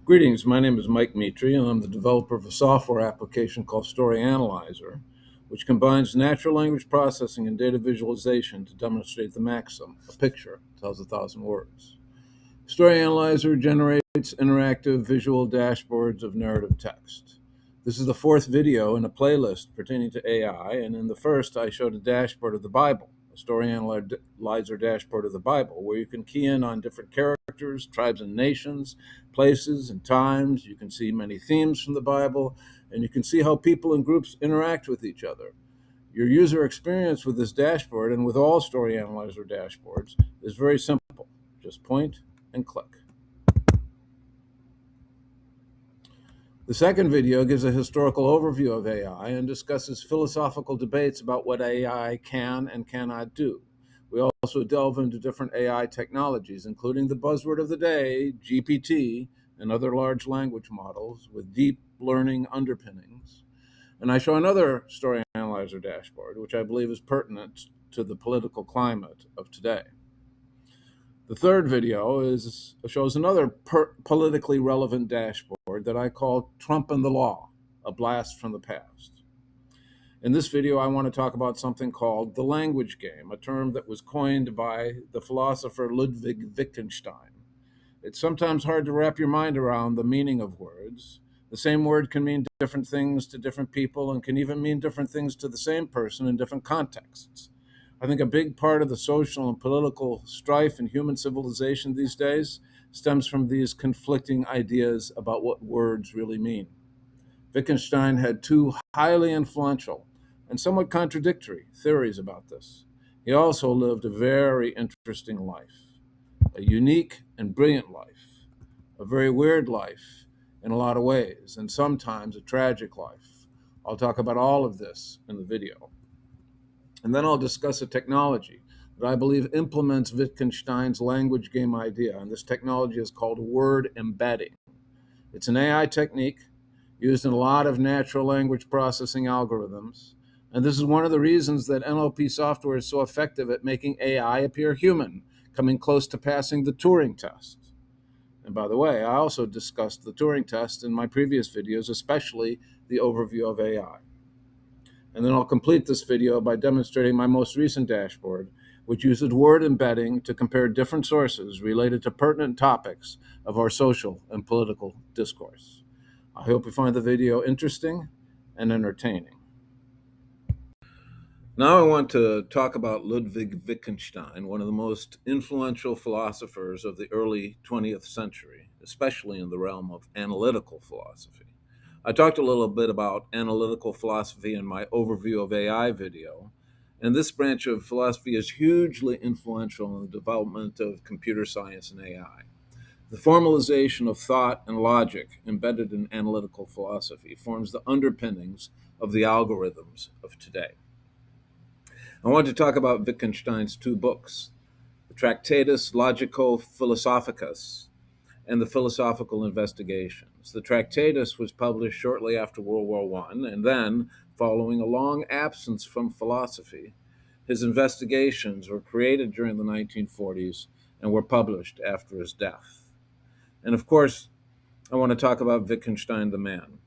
Greetings, my name is Mike Mitri, and I'm the developer of a software application called Story Analyzer, which combines natural language processing and data visualization to demonstrate the maxim: a picture tells 1,000 words. Story Analyzer generates interactive visual dashboards of narrative text. This is the fourth video in a playlist pertaining to AI, and in the first, I showed a dashboard of the Bible, a Story Analyzer dashboard of the Bible, where you can key in on different characters, tribes and nations, places and times. You can see many themes from the Bible, and you can see how people and groups interact with each other. Your user experience with this dashboard and with all Story Analyzer dashboards is very simple. Just point and click. The second video gives a historical overview of AI and discusses philosophical debates about what AI can and cannot do. We also delve into different AI technologies, including the buzzword of the day, GPT, and other large language models with deep learning underpinnings. And I show another Story Analyzer dashboard, which I believe is pertinent to the political climate of today. The third video shows another politically relevant dashboard that I call Trump and the Law, a blast from the past. In this video, I want to talk about something called the language game, a term that was coined by the philosopher Ludwig Wittgenstein. It's sometimes hard to wrap your mind around the meaning of words. The same word can mean different things to different people and can even mean different things to the same person in different contexts. I think a big part of the social and political strife in human civilization these days stems from these conflicting ideas about what words really mean. Wittgenstein had two highly influential and somewhat contradictory theories about this. He also lived a very interesting life, a unique and brilliant life, a very weird life in a lot of ways, and sometimes a tragic life. I'll talk about all of this in the video. And then I'll discuss a technology that I believe implements Wittgenstein's language game idea, and this technology is called word embedding. It's an AI technique used in a lot of natural language processing algorithms, and this is one of the reasons that NLP software is so effective at making AI appear human, coming close to passing the Turing test. And by the way, I also discussed the Turing test in my previous videos, especially the overview of AI. And then I'll complete this video by demonstrating my most recent dashboard, which uses word embedding to compare different sources related to pertinent topics of our social and political discourse. I hope you find the video interesting and entertaining. Now I want to talk about Ludwig Wittgenstein, one of the most influential philosophers of the early 20th century, especially in the realm of analytical philosophy. I talked a little bit about analytical philosophy in my overview of AI video, and this branch of philosophy is hugely influential in the development of computer science and AI. The formalization of thought and logic embedded in analytical philosophy forms the underpinnings of the algorithms of today. I want to talk about Wittgenstein's two books, the Tractatus Logico-Philosophicus and the Philosophical Investigations. The Tractatus was published shortly after World War I, and then, following a long absence from philosophy, his investigations were created during the 1940s and were published after his death. And of course, I want to talk about Wittgenstein the man.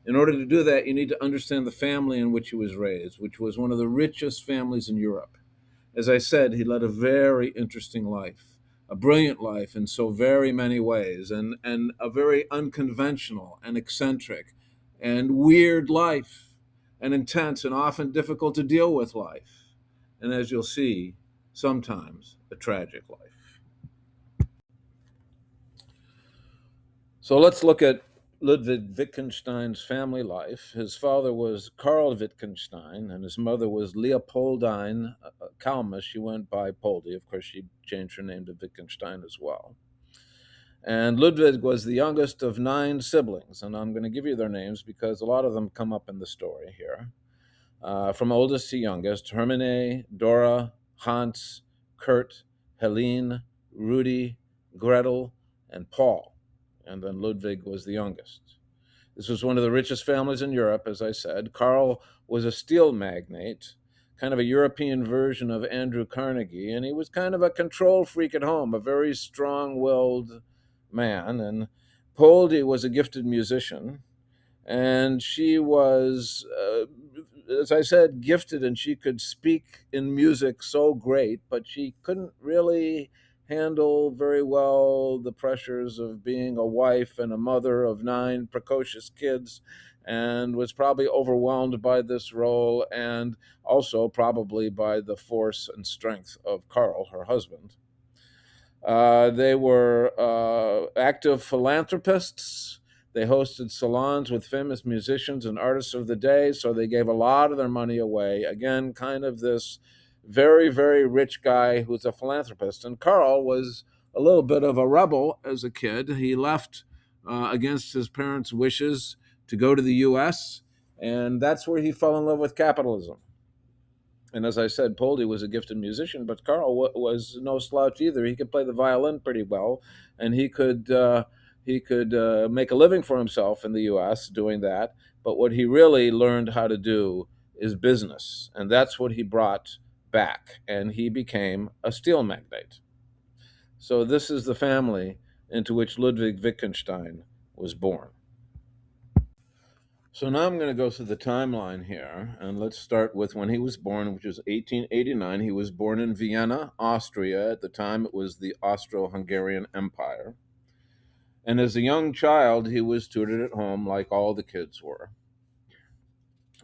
In order to do that, you need to understand the family in which he was raised, which was one of the richest families in Europe. As I said, he led a very interesting life, a brilliant life in so very many ways, and a very unconventional and eccentric and weird life, an intense and often difficult to deal with life, and as you'll see, sometimes a tragic life. So let's look at Ludwig Wittgenstein's family life. His father was Karl Wittgenstein, and his mother was Leopoldine Kalmus. She went by Poldi. Of course, she changed her name to Wittgenstein as well. And Ludwig was the youngest of 9 siblings, and I'm going to give you their names because a lot of them come up in the story here. From oldest to youngest, Hermine, Dora, Hans, Kurt, Helene, Rudy, Gretel, and Paul. And then Ludwig was the youngest. This was one of the richest families in Europe, as I said. Karl was a steel magnate, kind of a European version of Andrew Carnegie, and he was kind of a control freak at home, a very strong-willed man. And Poldy was a gifted musician, and she was, as I said, gifted, and she could speak in music so great, but she couldn't really handle very well the pressures of being a wife and a mother of 9 precocious kids, and was probably overwhelmed by this role, and also probably by the force and strength of Carl, her husband. They were active philanthropists. They hosted salons with famous musicians and artists of the day, so they gave a lot of their money away. Again, kind of this very, very rich guy who's a philanthropist. And Carl was a little bit of a rebel as a kid. He left against his parents' wishes to go to the US, and that's where he fell in love with capitalism. And as I said, Poldy was a gifted musician, but Carl was no slouch either. He could play the violin pretty well, and he could make a living for himself in the U.S. doing that. But what he really learned how to do is business, and that's what he brought back. And he became a steel magnate. So this is the family into which Ludwig Wittgenstein was born. So now I'm going to go through the timeline here, and let's start with when he was born, which was 1889. He was born in Vienna, Austria. At the time, it was the Austro-Hungarian Empire. And as a young child, he was tutored at home like all the kids were.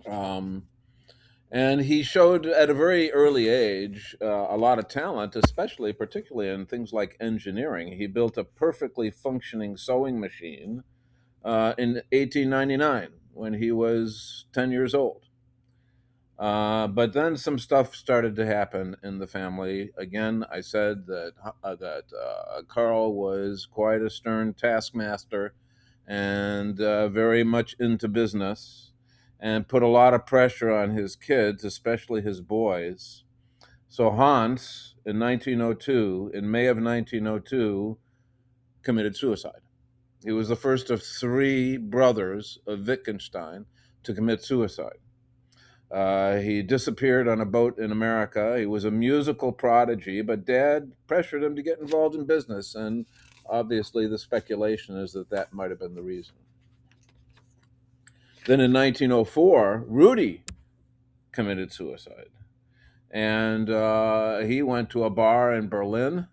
Um, and he showed at a very early age a lot of talent, particularly in things like engineering. He built a perfectly functioning sewing machine in 1899 when he was 10 years old. But then some stuff started to happen in the family. Again, I said that Carl was quite a stern taskmaster and very much into business, and put a lot of pressure on his kids, especially his boys. So Hans, in 1902, in May of 1902, committed suicide. He was the first of 3 brothers of Wittgenstein to commit suicide. He disappeared on a boat in America. He was a musical prodigy, but Dad pressured him to get involved in business, and obviously the speculation is that that might have been the reason. Then in 1904, Rudy committed suicide, and he went to a bar in Berlin.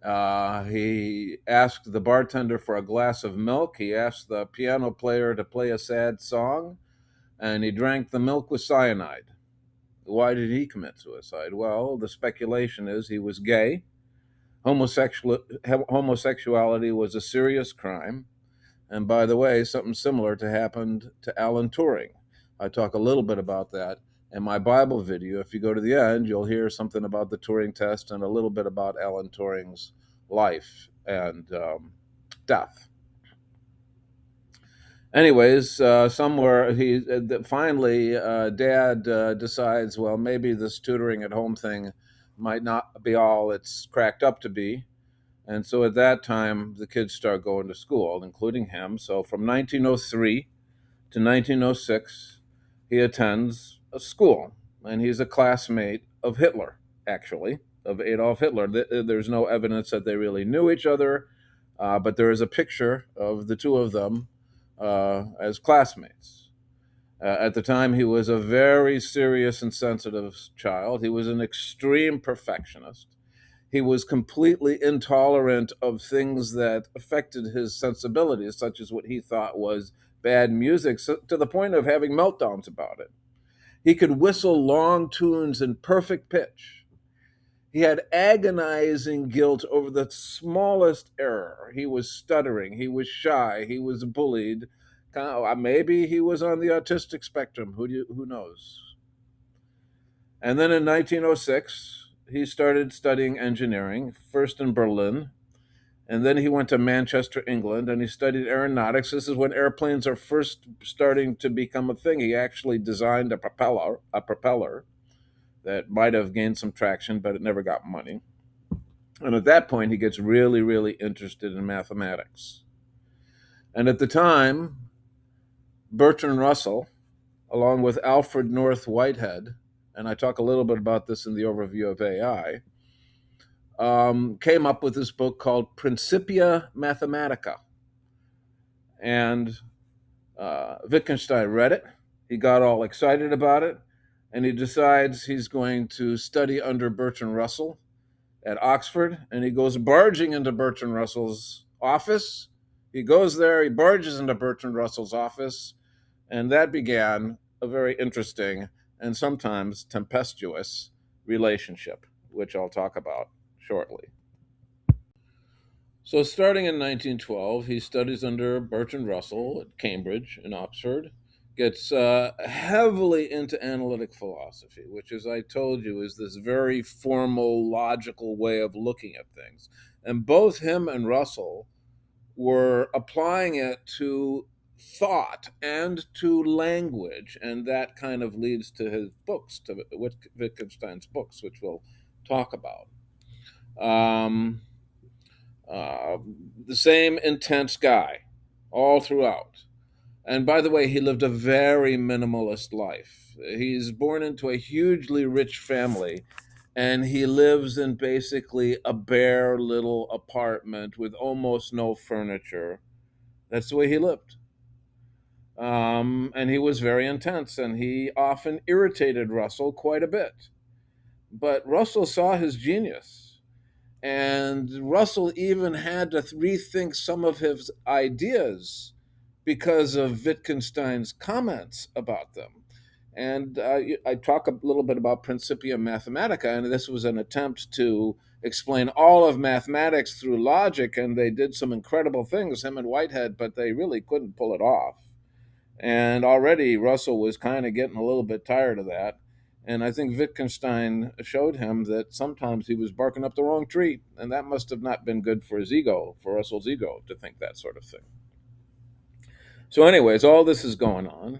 He asked the bartender for a glass of milk. He asked the piano player to play a sad song, and he drank the milk with cyanide. Why did he commit suicide? Well, the speculation is he was gay. Homosexuality was a serious crime. And by the way, something similar happened to Alan Turing. I talk a little bit about that in my Bible video. If you go to the end, you'll hear something about the Turing test and a little bit about Alan Turing's life and death. Anyways, somewhere finally, Dad decides, well, maybe this tutoring at home thing might not be all it's cracked up to be. And so at that time, the kids start going to school, including him. So from 1903 to 1906, he attends a school, and he's a classmate of Hitler, actually, of Adolf Hitler. There's no evidence that they really knew each other, but there is a picture of the two of them as classmates. At the time, he was a very serious and sensitive child. He was an extreme perfectionist. He was completely intolerant of things that affected his sensibilities, such as what he thought was bad music, so, to the point of having meltdowns about it. He could whistle long tunes in perfect pitch. He had agonizing guilt over the smallest error. He was stuttering. He was shy. He was bullied. Maybe he was on the autistic spectrum. Who knows? And then in 1906, he started studying engineering, first in Berlin, and then he went to Manchester, England, and he studied aeronautics. This is when airplanes are first starting to become a thing. He actually designed a propeller that might have gained some traction, but it never got money. And at that point, he gets really, really interested in mathematics. And at the time, Bertrand Russell, along with Alfred North Whitehead, and I talk a little bit about this in the overview of AI, came up with this book called Principia Mathematica. And Wittgenstein read it. He got all excited about it, and he decides he's going to study under Bertrand Russell at Oxford. And he goes barging into Bertrand Russell's office. He goes there, he barges into Bertrand Russell's office, and that began a very interesting and sometimes tempestuous relationship, which I'll talk about shortly. So, starting in 1912, he studies under Bertrand Russell at Cambridge in Oxford, gets heavily into analytic philosophy, which, as I told you, is this very formal, logical way of looking at things. And both him and Russell were applying it to thought and to language, and that kind of leads to his books, to Wittgenstein's books, which we'll talk about. Um, uh, the same intense guy all throughout. And by the way, he lived a very minimalist life. He's born into a hugely rich family, and he lives in basically a bare little apartment with almost no furniture. That's the way he lived. And he was very intense, and he often irritated Russell quite a bit. But Russell saw his genius. And Russell even had to rethink some of his ideas because of Wittgenstein's comments about them. And I talk a little bit about Principia Mathematica, and this was an attempt to explain all of mathematics through logic, and they did some incredible things, him and Whitehead, but they really couldn't pull it off. And already Russell was kind of getting a little bit tired of that. And I think Wittgenstein showed him that sometimes he was barking up the wrong tree. And that must have not been good for his ego, for Russell's ego, to think that sort of thing. So, anyways, all this is going on.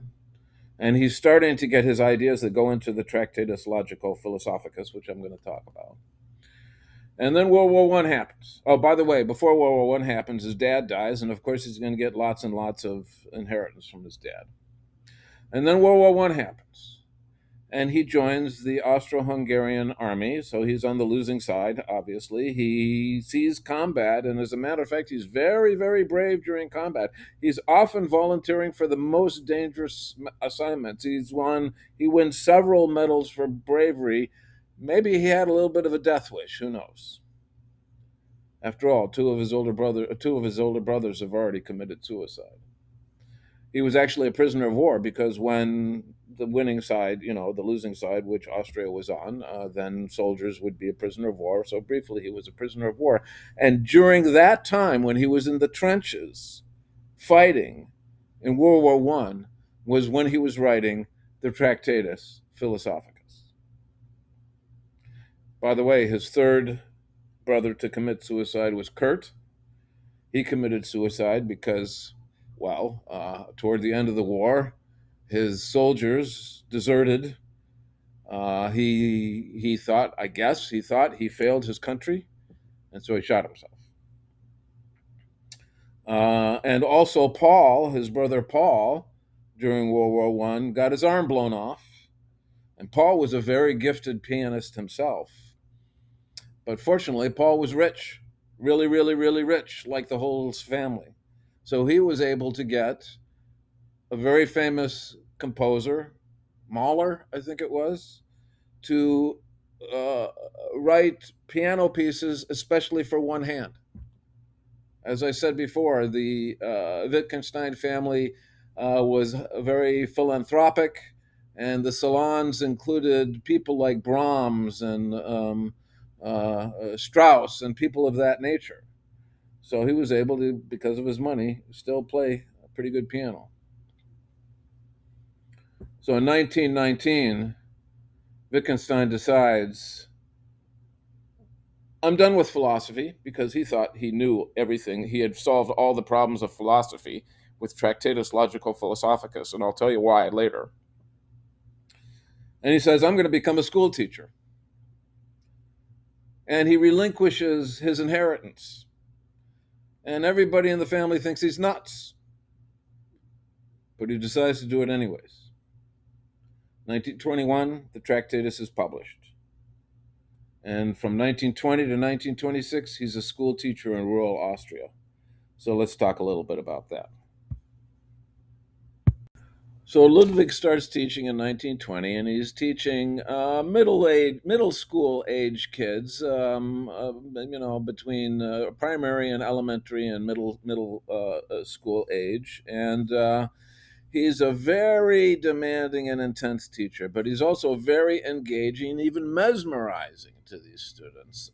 And he's starting to get his ideas that go into the Tractatus Logico Philosophicus, which I'm going to talk about. And then World War I happens. Oh, by the way, before World War I happens, his dad dies. And of course, he's going to get lots and lots of inheritance from his dad. And then World War I happens. And he joins the Austro-Hungarian army, so he's on the losing side, obviously. He sees combat, and as a matter of fact, he's very, very brave during combat. He's often volunteering for the most dangerous assignments. He wins several medals for bravery. Maybe he had a little bit of a death wish, who knows? After all, two of his older brothers have already committed suicide. He was actually a prisoner of war because when the winning side, the losing side, which Austria was on, then soldiers would be a prisoner of war. So briefly, he was a prisoner of war. And during that time, when he was in the trenches fighting in World War I, was when he was writing the Tractatus Philosophicus. By the way, his third brother to commit suicide was Kurt. He committed suicide because, toward the end of the war, his soldiers deserted. He thought, he failed his country, and so he shot himself. And also Paul, his brother Paul, during World War I, got his arm blown off. And Paul was a very gifted pianist himself. But fortunately, Paul was rich, really, really, really rich, like the whole family. So he was able to get a very famous composer, Mahler, I think it was, to write piano pieces, especially for one hand. As I said before, the Wittgenstein family was very philanthropic, and the salons included people like Brahms and Strauss and people of that nature. So he was able to, because of his money, still play a pretty good piano. So in 1919, Wittgenstein decides, I'm done with philosophy, because he thought he knew everything. He had solved all the problems of philosophy with Tractatus Logico Philosophicus, and I'll tell you why later. And he says, I'm going to become a school teacher. And he relinquishes his inheritance. And everybody in the family thinks he's nuts. But he decides to do it anyways. 1921, the Tractatus is published. And from 1920 to 1926, he's a school teacher in rural Austria. So let's talk a little bit about that. So Ludwig starts teaching in 1920, and he's teaching middle school age kids, between primary and elementary and middle school age, and he's a very demanding and intense teacher, but he's also very engaging, even mesmerizing to these students.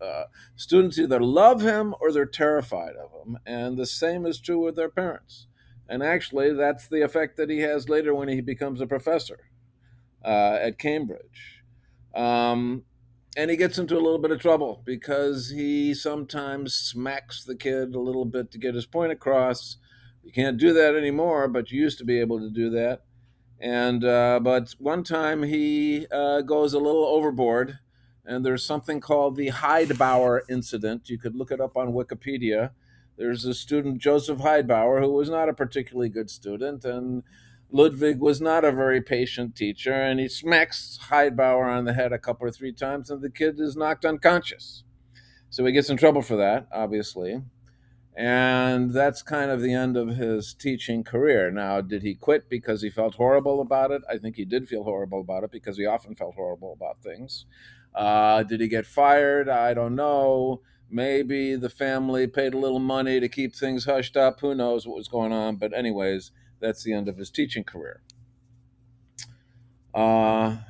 Students either love him or they're terrified of him, and the same is true with their parents. And actually, that's the effect that he has later when he becomes a professor at Cambridge. Um, and he gets into a little bit of trouble because he sometimes smacks the kid a little bit to get his point across. You can't do that anymore, but you used to be able to do that. And but one time he goes a little overboard, and there's something called the Heidbauer incident. You could look it up on Wikipedia. There's a student, Joseph Heidbauer, who was not a particularly good student, and Ludwig was not a very patient teacher, and he smacks Heidbauer on the head a couple or three times, and the kid is knocked unconscious. So he gets in trouble for that, obviously. And that's kind of the end of his teaching career. Now, did he quit because he felt horrible about it? I think he did feel horrible about it because he often felt horrible about things. Did he get fired? I don't know. Maybe the family paid a little money to keep things hushed up. Who knows what was going on? But, anyways, that's the end of his teaching career. And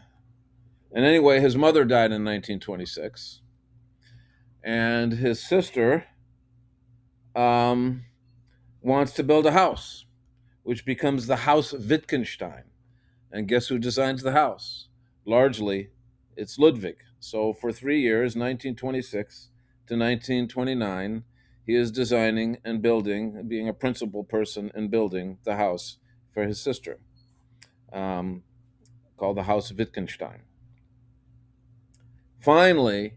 anyway, his mother died in 1926. And his sister wants to build a house, which becomes the House Wittgenstein. And guess who designs the house? Largely, it's Ludwig. So for 3 years, 1926 to 1929, he is designing and building, being a principal person in building the house for his sister, um, called the House Wittgenstein. Finally,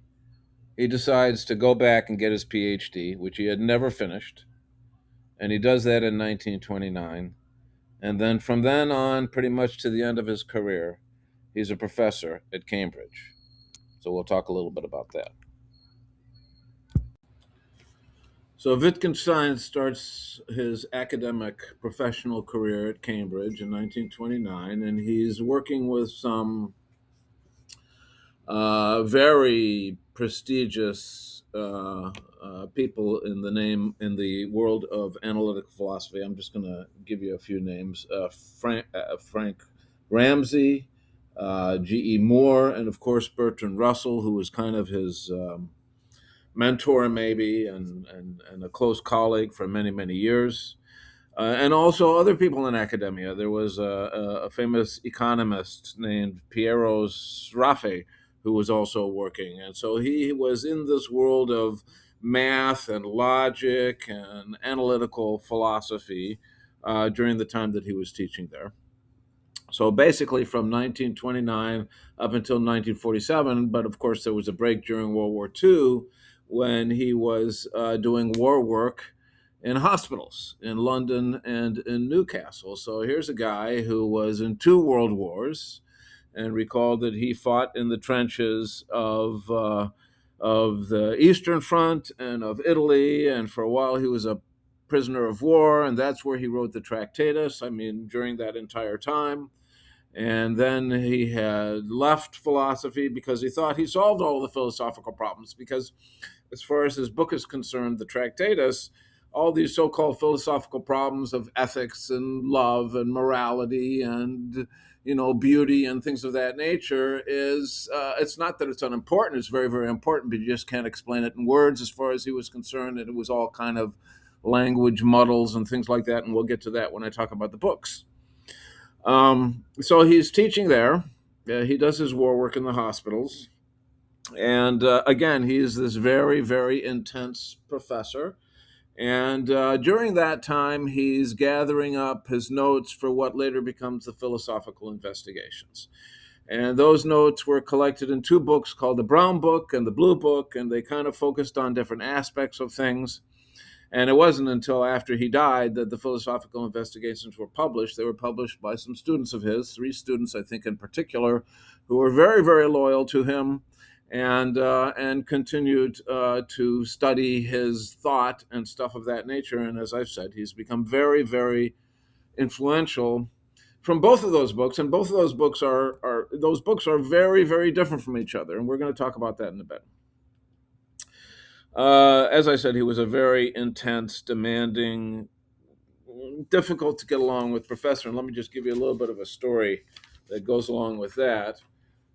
he decides to go back and get his PhD, which he had never finished. And he does that in 1929. And then from then on, pretty much to the end of his career, he's a professor at Cambridge. So we'll talk a little bit about that. So Wittgenstein starts his academic professional career at Cambridge in 1929, and he's working with some very prestigious people in the world of analytical philosophy. I'm just going to give you a few names: Frank Ramsey, G.E. Moore, and of course Bertrand Russell, who was kind of his mentor, maybe, and a close colleague for many years. And also other people in academia. There was a famous economist named Piero Sraffa who was also working. And so he was in this world of math and logic and analytical philosophy during the time that he was teaching there. So basically from 1929 up until 1947, but of course there was a break during World War II when he was doing war work in hospitals in London and in Newcastle. So here's a guy who was in two world wars, and recall that he fought in the trenches of the Eastern Front and of Italy, and for a while he was a prisoner of war, and that's where he wrote the Tractatus. I mean, during that entire time. And then he had left philosophy because he thought he solved all the philosophical problems. Because, as far as his book is concerned, the Tractatus, all these so called philosophical problems of ethics and love and morality and beauty and things of that nature is it's not that it's unimportant, it's very important, but you just can't explain it in words as far as he was concerned. And it was all kind of language muddles and things like that, and we'll get to that when I talk about the books. So he's teaching there. He does his war work in the hospitals. And again, he's this very intense professor. And during that time, he's gathering up his notes for what later becomes the Philosophical Investigations. And those notes were collected in two books called the Brown Book and the Blue Book, and they kind of focused on different aspects of things. And it wasn't until after he died that the Philosophical Investigations were published. They were published by some students of his, three students, I think, in particular, who were very loyal to him and continued to study his thought and stuff of that nature. And as I've said, he's become very influential from both of those books, and both of those books are very, very different from each other, and we're going to talk about that in a bit. As I said, he was a very intense, demanding, difficult to get along with professor. And let me just give you a little bit of a story that goes along with that.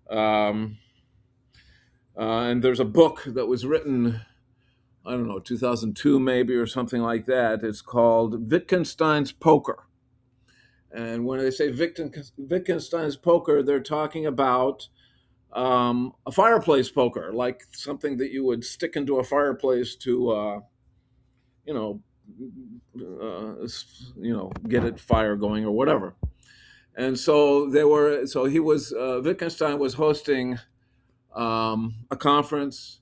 Um, and there's a book that was written, I don't know, 2002 maybe or something like that. It's called Wittgenstein's Poker. And when they say Wittgenstein's poker, they're talking about a fireplace poker, like something that you would stick into a fireplace to, you know, get it fire going or whatever. And so Wittgenstein was hosting a conference,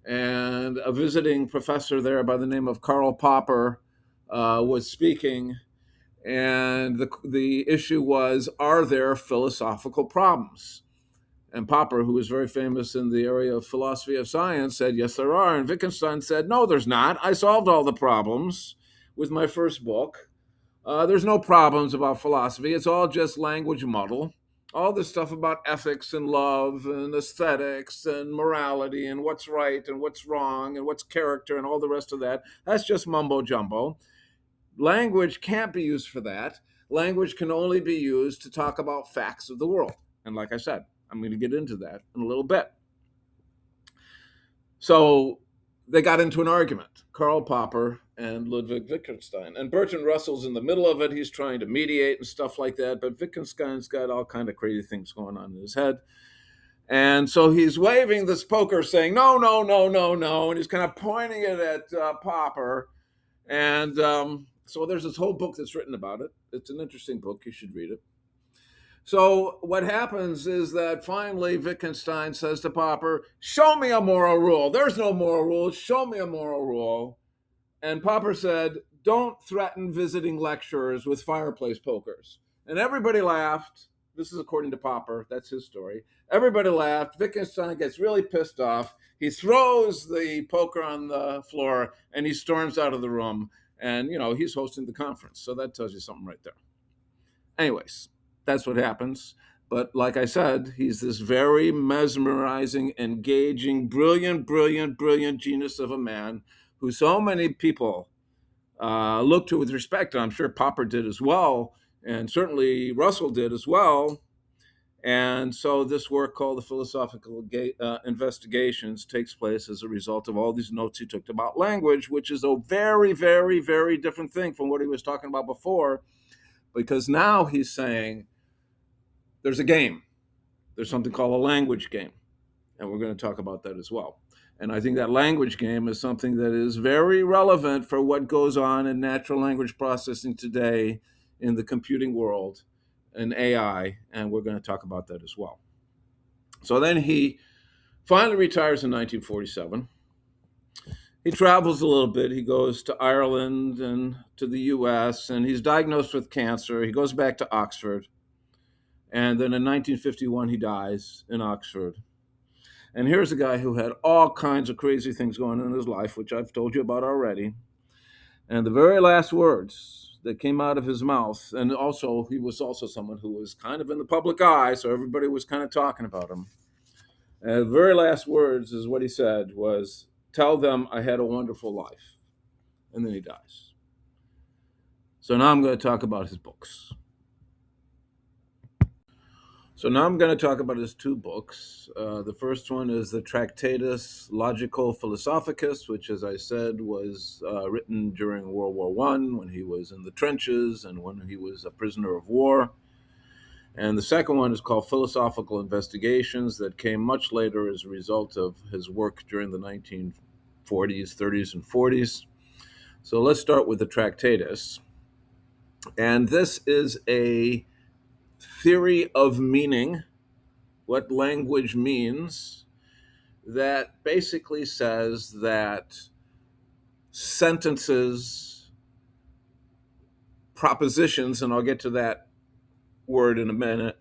and a visiting professor there by the name of Karl Popper was speaking. And the issue was, are there philosophical problems? And Popper, who was very famous in the area of philosophy of science, said, yes, there are. And Wittgenstein said, no, there's not. I solved all the problems with my first book. There's no problems about philosophy. It's all just language muddle. All this stuff about ethics and love and aesthetics and morality and what's right and what's wrong and what's character and all the rest of that, that's just mumbo jumbo. Language can't be used for that. Language can only be used to talk about facts of the world. And like I said, I'm going to get into that in a little bit. So they got into an argument, Karl Popper and Ludwig Wittgenstein. And Bertrand Russell's in the middle of it. He's trying to mediate and stuff like that. But Wittgenstein's got all kind of crazy things going on in his head. And so he's waving this poker saying, no, no, no, no, no. And he's kind of pointing it at Popper. And so there's this whole book that's written about it. It's an interesting book. You should read it. So what happens is that finally Wittgenstein says to Popper, show me a moral rule. There's no moral rule. Show me a moral rule. And Popper said, don't threaten visiting lecturers with fireplace pokers. And everybody laughed. This is according to Popper. That's his story. Everybody laughed. Wittgenstein gets really pissed off. He throws the poker on the floor and he storms out of the room. And, he's hosting the conference. So that tells you something right there. Anyways, that's what happens. But like I said, he's this very mesmerizing, engaging, brilliant, brilliant, brilliant genius of a man who so many people look to with respect. And I'm sure Popper did as well. And certainly Russell did as well. And so this work called the Philosophical Investigations takes place as a result of all these notes he took about language, which is a very, very, very different thing from what he was talking about before, because now he's saying there's a game. There's something called a language game, and we're going to talk about that as well. And I think that language game is something that is very relevant for what goes on in natural language processing today in the computing world and AI, and we're going to talk about that as well. So then he finally retires in 1947. He travels a little bit. He goes to Ireland and to the US, and he's diagnosed with cancer. He goes back to Oxford. And then in 1951, he dies in Oxford. And here's a guy who had all kinds of crazy things going on in his life, which I've told you about already. And the very last words that came out of his mouth, and also he was also someone who was kind of in the public eye, so everybody was kind of talking about him. And the very last words is what he said was, tell them I had a wonderful life. And then he dies. So now I'm going to talk about his books. So now I'm going to talk about his two books. The first one is the Tractatus Logico Philosophicus, which, as I said, was written during World War I when he was in the trenches and when he was a prisoner of war. And the second one is called Philosophical Investigations, that came much later as a result of his work during the 1940s, 30s, and 40s. So let's start with the Tractatus. And this is a theory of meaning, what language means, that basically says that sentences, propositions, and I'll get to that word in a minute,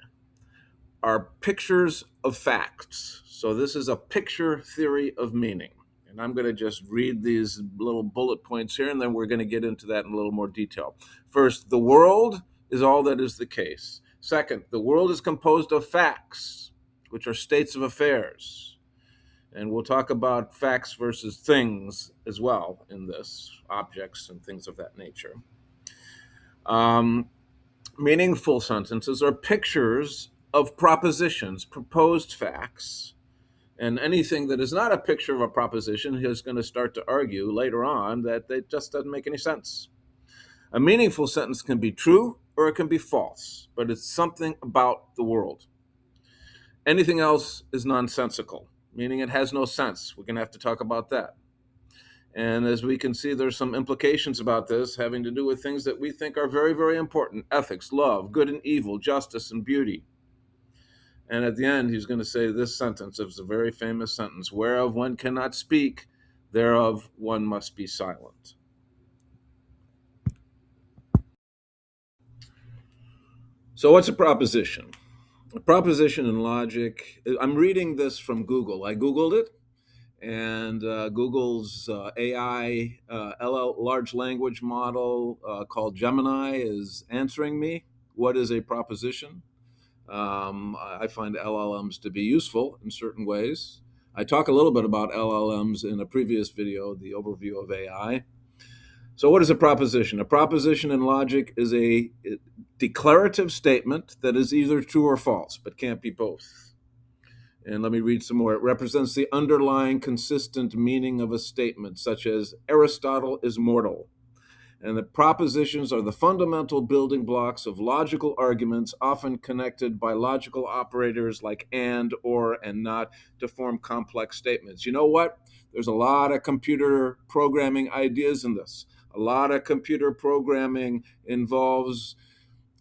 are pictures of facts. So this is a picture theory of meaning. And I'm going to just read these little bullet points here, and then we're going to get into that in a little more detail. First, the world is all that is the case. Second, the world is composed of facts, which are states of affairs. And we'll talk about facts versus things as well in this, objects and things of that nature. Um, Meaningful sentences are pictures of propositions, proposed facts. And anything that is not a picture of a proposition is going to start to argue later on that it just doesn't make any sense. A meaningful sentence can be true or it can be false, but it's something about the world. Anything else is nonsensical, meaning it has no sense. We're going to have to talk about that. And as we can see, there's some implications about this having to do with things that we think are very, very important: ethics, love, good and evil, justice and beauty. And at the end, he's going to say this sentence. It's a very famous sentence: whereof one cannot speak, thereof one must be silent. So what's a proposition? A proposition in logic, I'm reading this from Google. I Googled it, and Google's AI, large language model called Gemini is answering me. What is a proposition? I find LLMs to be useful in certain ways. I talk a little bit about LLMs in a previous video, the overview of AI. So what is a proposition? A proposition in logic is a declarative statement that is either true or false, but can't be both. And let me read some more. It represents the underlying consistent meaning of a statement, such as Aristotle is mortal. And the propositions are the fundamental building blocks of logical arguments, often connected by logical operators like and, or, and not to form complex statements. You know what? There's a lot of computer programming ideas in this. A lot of computer programming involves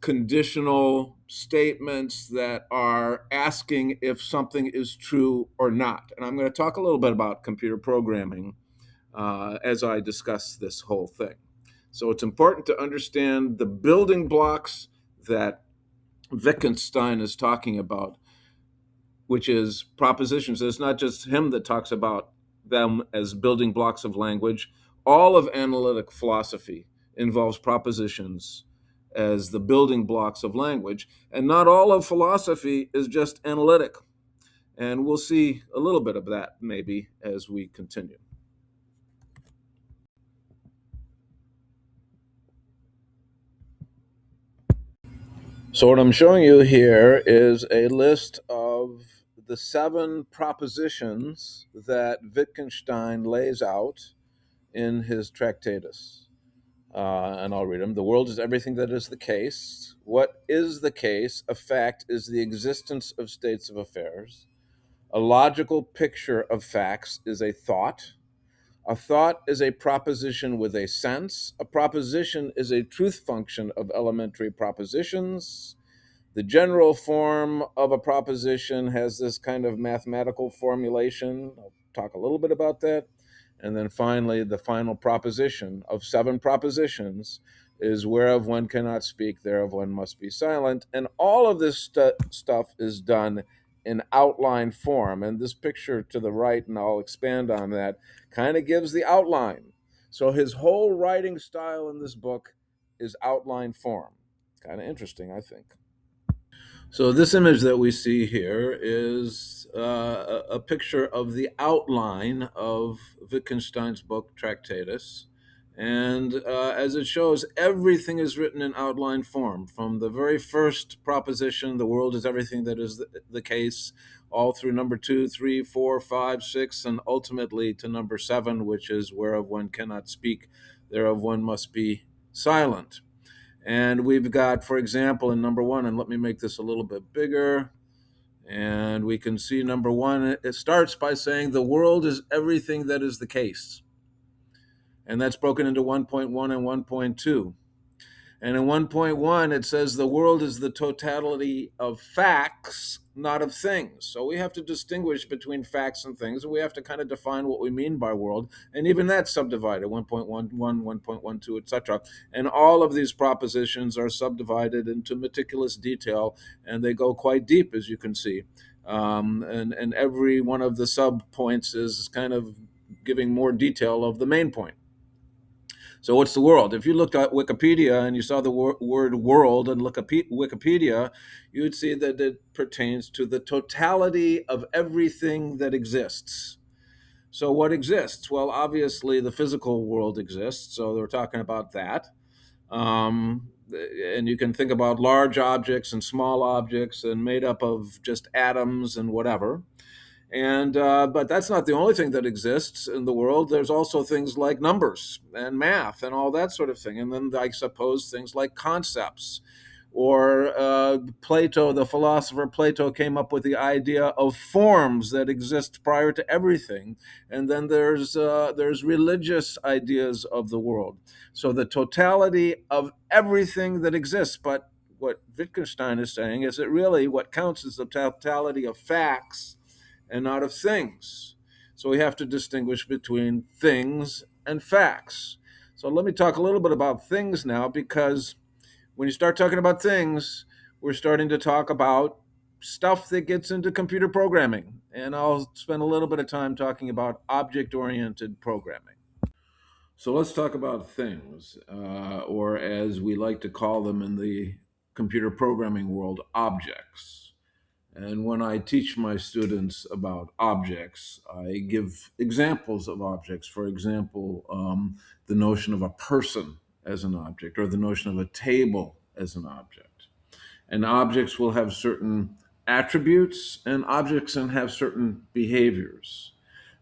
conditional statements that are asking if something is true or not. And I'm going to talk a little bit about computer programming as I discuss this whole thing. So it's important to understand the building blocks that Wittgenstein is talking about, which is propositions. It's not just him that talks about them as building blocks of language. All of analytic philosophy involves propositions as the building blocks of language. And not all of philosophy is just analytic. And we'll see a little bit of that maybe as we continue. So what I'm showing you here is a list of the 7 propositions that Wittgenstein lays out in his Tractatus. And I'll read them. The world is everything that is the case. What is the case? A fact is the existence of states of affairs. A logical picture of facts is a thought. A thought is a proposition with a sense. A proposition is a truth function of elementary propositions. The general form of a proposition has this kind of mathematical formulation. I'll talk a little bit about that. And then finally, the final proposition of 7 propositions is whereof one cannot speak, thereof one must be silent. And all of this stuff is done in outline form. And this picture to the right, and I'll expand on that, kind of gives the outline. So his whole writing style in this book is outline form. Kind of interesting, I think. So this image that we see here is a picture of the outline of Wittgenstein's book, Tractatus. And as it shows, everything is written in outline form. From the very first proposition, the world is everything that is the case, all through number 2, 3, 4, 5, 6, and ultimately to number 7, which is whereof one cannot speak, thereof one must be silent. And we've got, for example, in number 1, and let me make this a little bit bigger, and we can see number 1, it starts by saying the world is everything that is the case. And that's broken into 1.1 and 1.2. And in 1.1, it says the world is the totality of facts, not of things. So we have to distinguish between facts and things, and we have to kind of define what we mean by world. And even that's subdivided, 1.11, 1.12, etc. And all of these propositions are subdivided into meticulous detail, and they go quite deep, as you can see. And every one of the sub points is kind of giving more detail of the main point. So what's the world? If you looked at Wikipedia and you saw the word world and look at Wikipedia, you would see that it pertains to the totality of everything that exists. So what exists? Well, obviously the physical world exists. So we're talking about that. And you can think about large objects and small objects and made up of just atoms and whatever. And but that's not the only thing that exists in the world. There's also things like numbers and math and all that sort of thing. And then I suppose things like concepts. Or Plato, the philosopher Plato, came up with the idea of forms that exist prior to everything. And then there's religious ideas of the world. So the totality of everything that exists. But what Wittgenstein is saying is that really what counts is the totality of facts and not of things. So we have to distinguish between things and facts. So let me talk a little bit about things now, because when you start talking about things, we're starting to talk about stuff that gets into computer programming. And I'll spend a little bit of time talking about object oriented programming. So let's talk about things, or as we like to call them in the computer programming world, objects. And when I teach my students about objects, I give examples of objects. For example, the notion of a person as an object, or the notion of a table as an object. And objects will have certain attributes, and objects can have certain behaviors.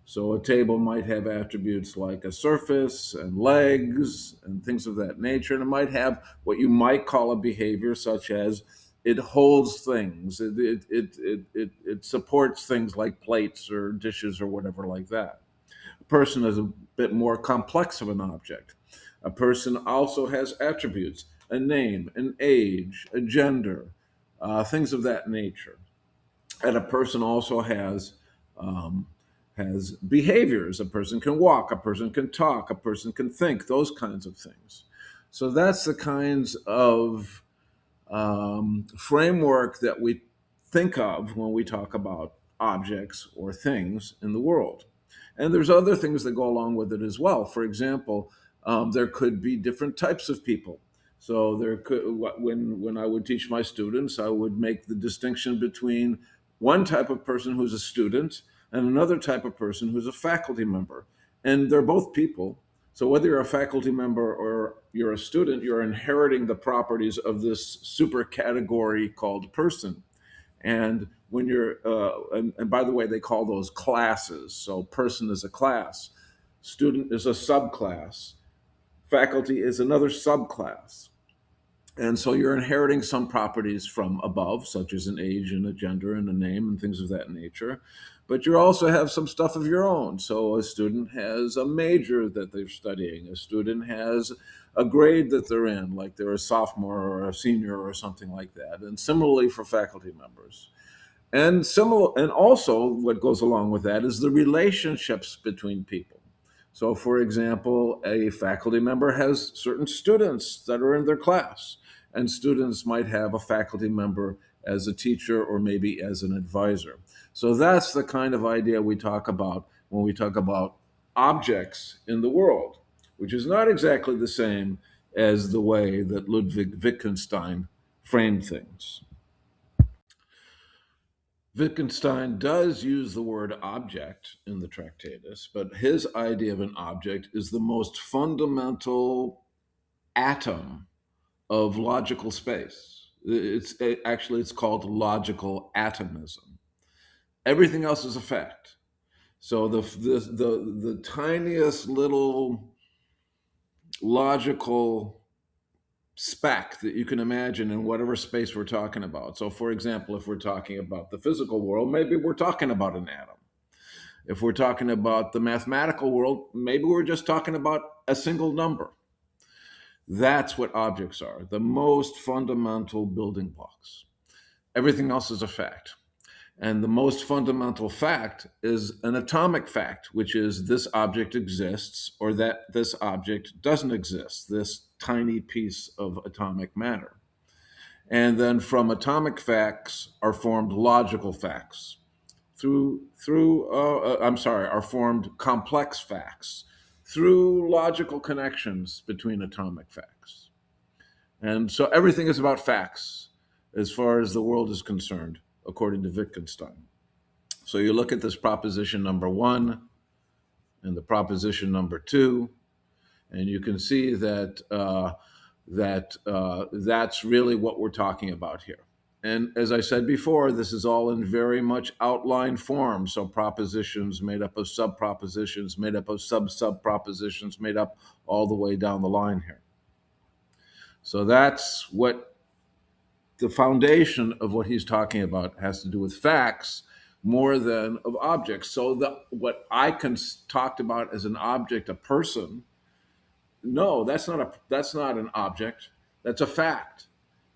So a table might have attributes like a surface and legs and things of that nature. And it might have what you might call a behavior, such as it holds things, it supports things like plates or dishes or whatever like that. A person is a bit more complex of an object. A person also has attributes, a name, an age, a gender, things of that nature. And a person also um, has behaviors. A person can walk, a person can talk, a person can think, those kinds of things. So that's the kinds of framework that we think of when we talk about objects or things in the world. And there's other things that go along with it as well. For example, there could be different types of people. So there could, when I would teach my students, I would make the distinction between one type of person who's a student and another type of person who's a faculty member. And they're both people. So whether you're a faculty member or you're a student, you're inheriting the properties of this super category called person. And when and by the way, they call those classes. So person is a class, student is a subclass, faculty is another subclass. And so you're inheriting some properties from above, such as an age and a gender and a name and things of that nature. But you also have some stuff of your own. So a student has a major that they're studying. A student has a grade that they're in, like they're a sophomore or a senior or something like that. And similarly for faculty members. And also what goes along with that is the relationships between people. So for example, a faculty member has certain students that are in their class, and students might have a faculty member as a teacher or maybe as an advisor. So that's the kind of idea we talk about when we talk about objects in the world, which is not exactly the same as the way that Ludwig Wittgenstein framed things. Wittgenstein does use the word object in the Tractatus, but his idea of an object is the most fundamental atom of logical space. It's called logical atomism. Everything else is a fact. So the tiniest little logical speck that you can imagine in whatever space we're talking about. So, for example, if we're talking about the physical world, maybe we're talking about an atom. If we're talking about the mathematical world, maybe we're just talking about a single number. That's what objects are, the most fundamental building blocks. Everything else is a fact. And the most fundamental fact is an atomic fact, which is this object exists or that this object doesn't exist, this tiny piece of atomic matter. And then from atomic facts are formed logical facts are formed complex facts through logical connections between atomic facts. And so everything is about facts as far as the world is concerned, according to Wittgenstein. So you look at this proposition number one and the proposition number two, and you can see that that's really what we're talking about here. And as I said before, this is all in very much outline form. So propositions made up of sub-propositions, made up of sub-sub-propositions, made up all the way down the line here. So that's what the foundation of what he's talking about has to do with facts more than of objects. So what I talked about as an object, a person, no, that's not an object. That's a fact.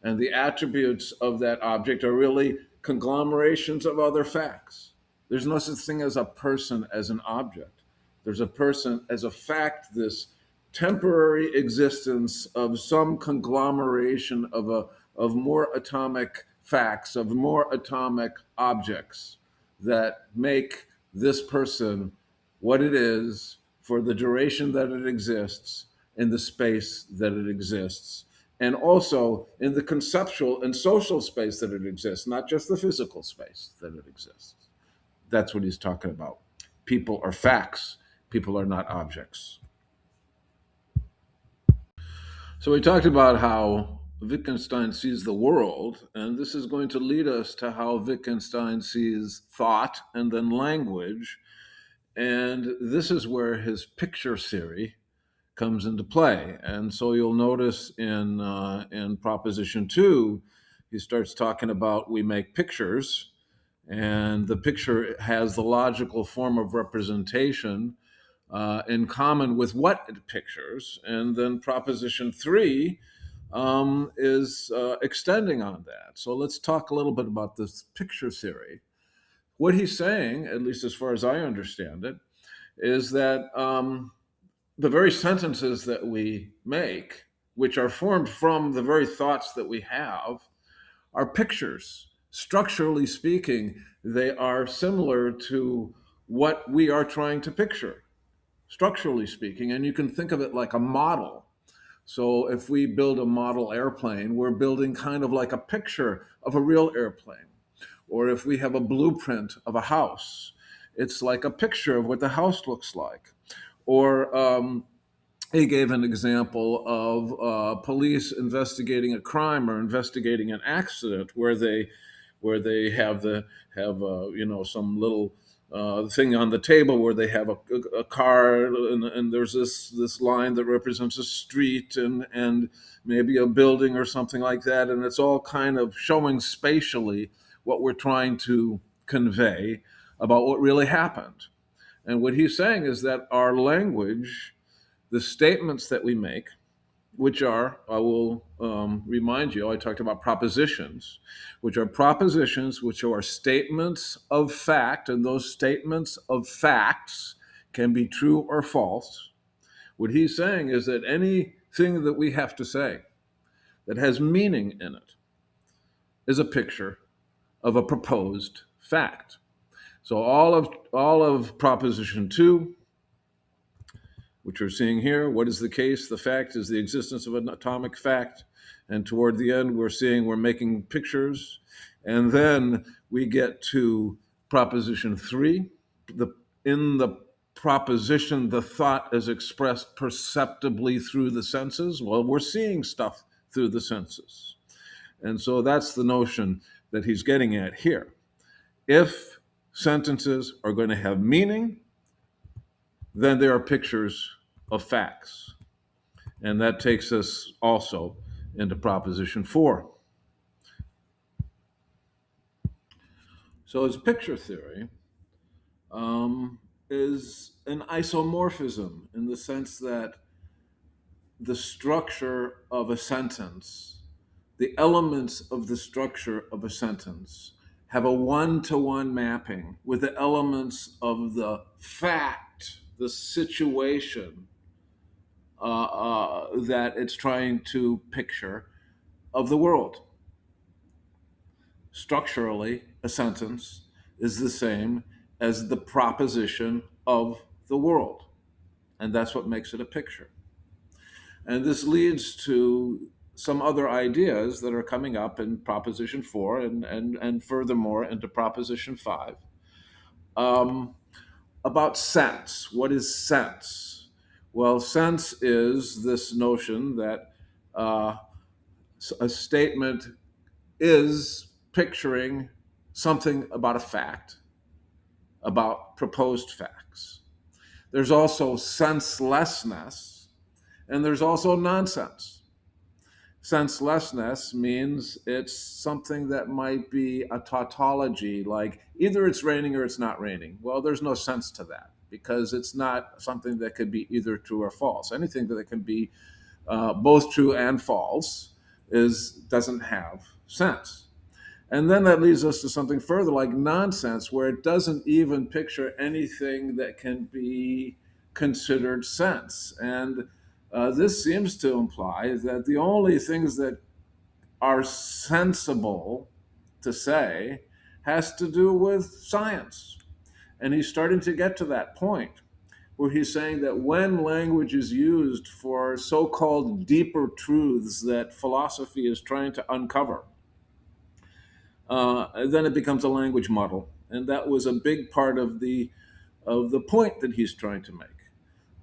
And the attributes of that object are really conglomerations of other facts. There's no such thing as a person as an object. There's a person as a fact, this temporary existence of some conglomeration of more atomic facts, of more atomic objects that make this person what it is for the duration that it exists, in the space that it exists, and also in the conceptual and social space that it exists, not just the physical space that it exists. That's what he's talking about. People are facts, people are not objects. So we talked about how Wittgenstein sees the world, and this is going to lead us to how Wittgenstein sees thought and then language. And this is where his picture theory comes into play. And so you'll notice in proposition two, he starts talking about we make pictures, and the picture has the logical form of representation in common with what it pictures. And then proposition three is extending on that. So let's talk a little bit about this picture theory. What he's saying, at least as far as I understand it, is that the very sentences that we make, which are formed from the very thoughts that we have, are pictures. Structurally speaking, they are similar to what we are trying to picture, structurally speaking. And you can think of it like a model. So if we build a model airplane, we're building kind of like a picture of a real airplane. Or if we have a blueprint of a house, it's like a picture of what the house looks like. Or he gave an example of police investigating a crime or investigating an accident where they have some little thing on the table where they have a car and there's this line that represents a street and maybe a building or something like that, and it's all kind of showing spatially what we're trying to convey about what really happened. And what he's saying is that our language, the statements that we make, which are, I will remind you, I talked about propositions, which are propositions which are statements of fact, and those statements of facts can be true or false. What he's saying is that anything that we have to say that has meaning in it is a picture of a proposed fact. So all of proposition two, which we're seeing here, what is the case? The fact is the existence of an atomic fact. And toward the end, we're making pictures. And then we get to proposition three. In the proposition, the thought is expressed perceptibly through the senses. Well, we're seeing stuff through the senses. And so that's the notion that he's getting at here. If sentences are going to have meaning, then there are pictures of facts. And that takes us also into proposition four. So his picture theory is an isomorphism in the sense that the structure of a sentence, the elements of the structure of a sentence, have a one-to-one mapping with the elements of the fact, the situation that it's trying to picture of the world. Structurally, a sentence is the same as the proposition of the world. and that's what makes it a picture. And this leads to some other ideas that are coming up in Proposition 4 and furthermore into Proposition 5 um, about sense. What is sense? Well, sense is this notion that uh, a statement is picturing something about a fact, about proposed facts. There's also senselessness, and there's also nonsense. Senselessness means it's something that might be a tautology, like either it's raining or it's not raining. Well, there's no sense to that because it's not something that could be either true or false. Anything that can be both true and false doesn't have sense. And then that leads us to something further like nonsense, where it doesn't even picture anything that can be considered sense. And this seems to imply that the only things that are sensible to say has to do with science. And he's starting to get to that point where he's saying that when language is used for so called deeper truths that philosophy is trying to uncover, then it becomes a language model. And that was a big part of the point that he's trying to make.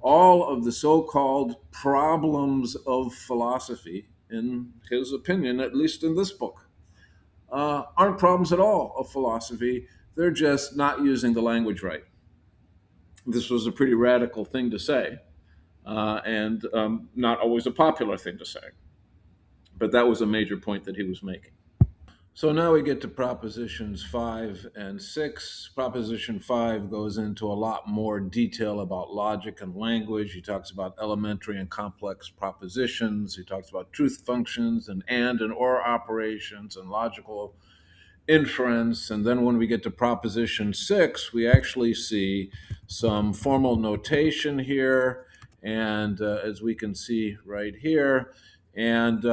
All of the so-called problems of philosophy, in his opinion, at least in this book, aren't problems at all of philosophy. They're just not using the language right. This was a pretty radical thing to say, and not always a popular thing to say. But that was a major point that he was making. So now we get to propositions 5 and 6. Proposition 5 goes into a lot more detail about logic and language. He talks about elementary and complex propositions. He talks about truth functions and or operations and logical inference. And then when we get to proposition 6, we actually see some formal notation here. And as we can see right here, and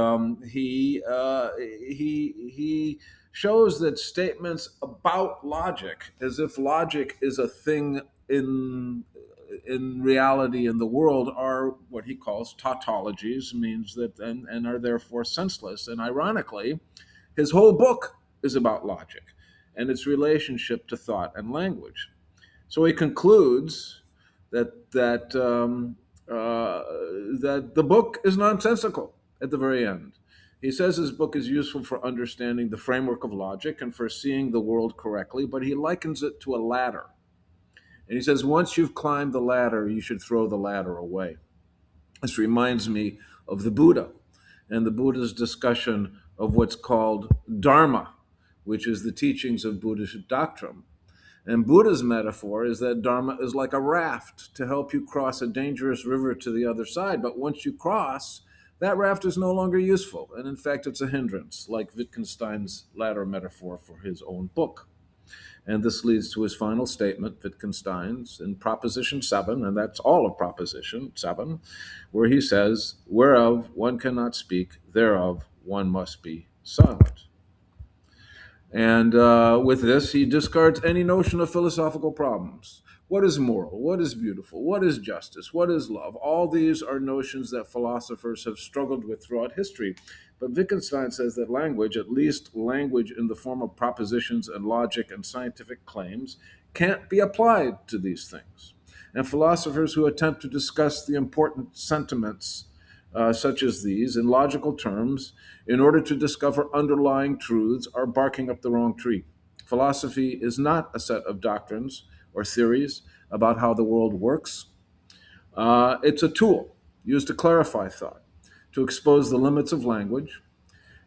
he shows that statements about logic, as if logic is a thing in reality in the world, are what he calls tautologies, means that and are therefore senseless. And ironically, his whole book is about logic and its relationship to thought and language. So he concludes that the book is nonsensical at the very end. He says his book is useful for understanding the framework of logic and for seeing the world correctly, but he likens it to a ladder. And he says once you've climbed the ladder, you should throw the ladder away. This reminds me of the Buddha and the Buddha's discussion of what's called Dharma, which is the teachings of Buddhist doctrine. And Buddha's metaphor is that Dharma is like a raft to help you cross a dangerous river to the other side. But once you cross, that raft is no longer useful. And in fact, it's a hindrance, like Wittgenstein's latter metaphor for his own book. And this leads to his final statement, Wittgenstein's, in Proposition 7, and that's all of Proposition 7, where he says, whereof one cannot speak, thereof one must be silent. And with this, he discards any notion of philosophical problems. What is moral? What is beautiful? What is justice? What is love? All these are notions that philosophers have struggled with throughout history. But Wittgenstein says that language, at least language in the form of propositions and logic and scientific claims, can't be applied to these things. And philosophers who attempt to discuss the important sentiments such as these in logical terms in order to discover underlying truths are barking up the wrong tree. Philosophy is not a set of doctrines or theories about how the world works. It's a tool used to clarify thought, to expose the limits of language,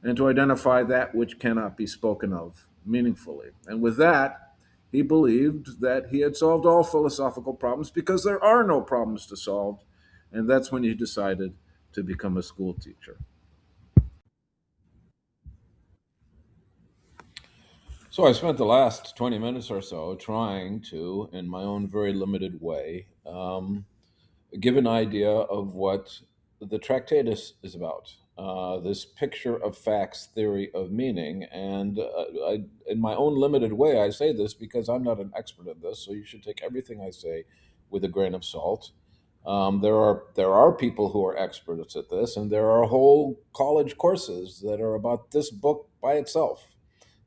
and to identify that which cannot be spoken of meaningfully. And with that, he believed that he had solved all philosophical problems because there are no problems to solve. And that's when he decided to become a school teacher. So I spent the last 20 minutes or so trying to, in my own very limited way, give an idea of what the Tractatus is about. This picture of facts, theory of meaning. And in my own limited way, I say this because I'm not an expert in this, so you should take everything I say with a grain of salt. There are people who are experts at this, and there are whole college courses that are about this book by itself.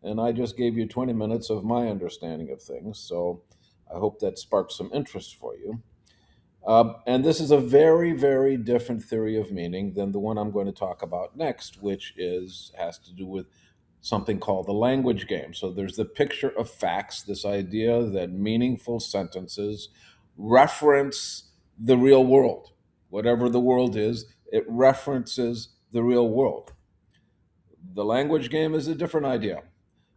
And I just gave you 20 minutes of my understanding of things, so I hope that sparks some interest for you. And this is a very, very different theory of meaning than the one I'm going to talk about next, which has to do with something called the language game. So there's the picture of facts, this idea that meaningful sentences reference the real world. Whatever the world is, it references the real world. The language game is a different idea.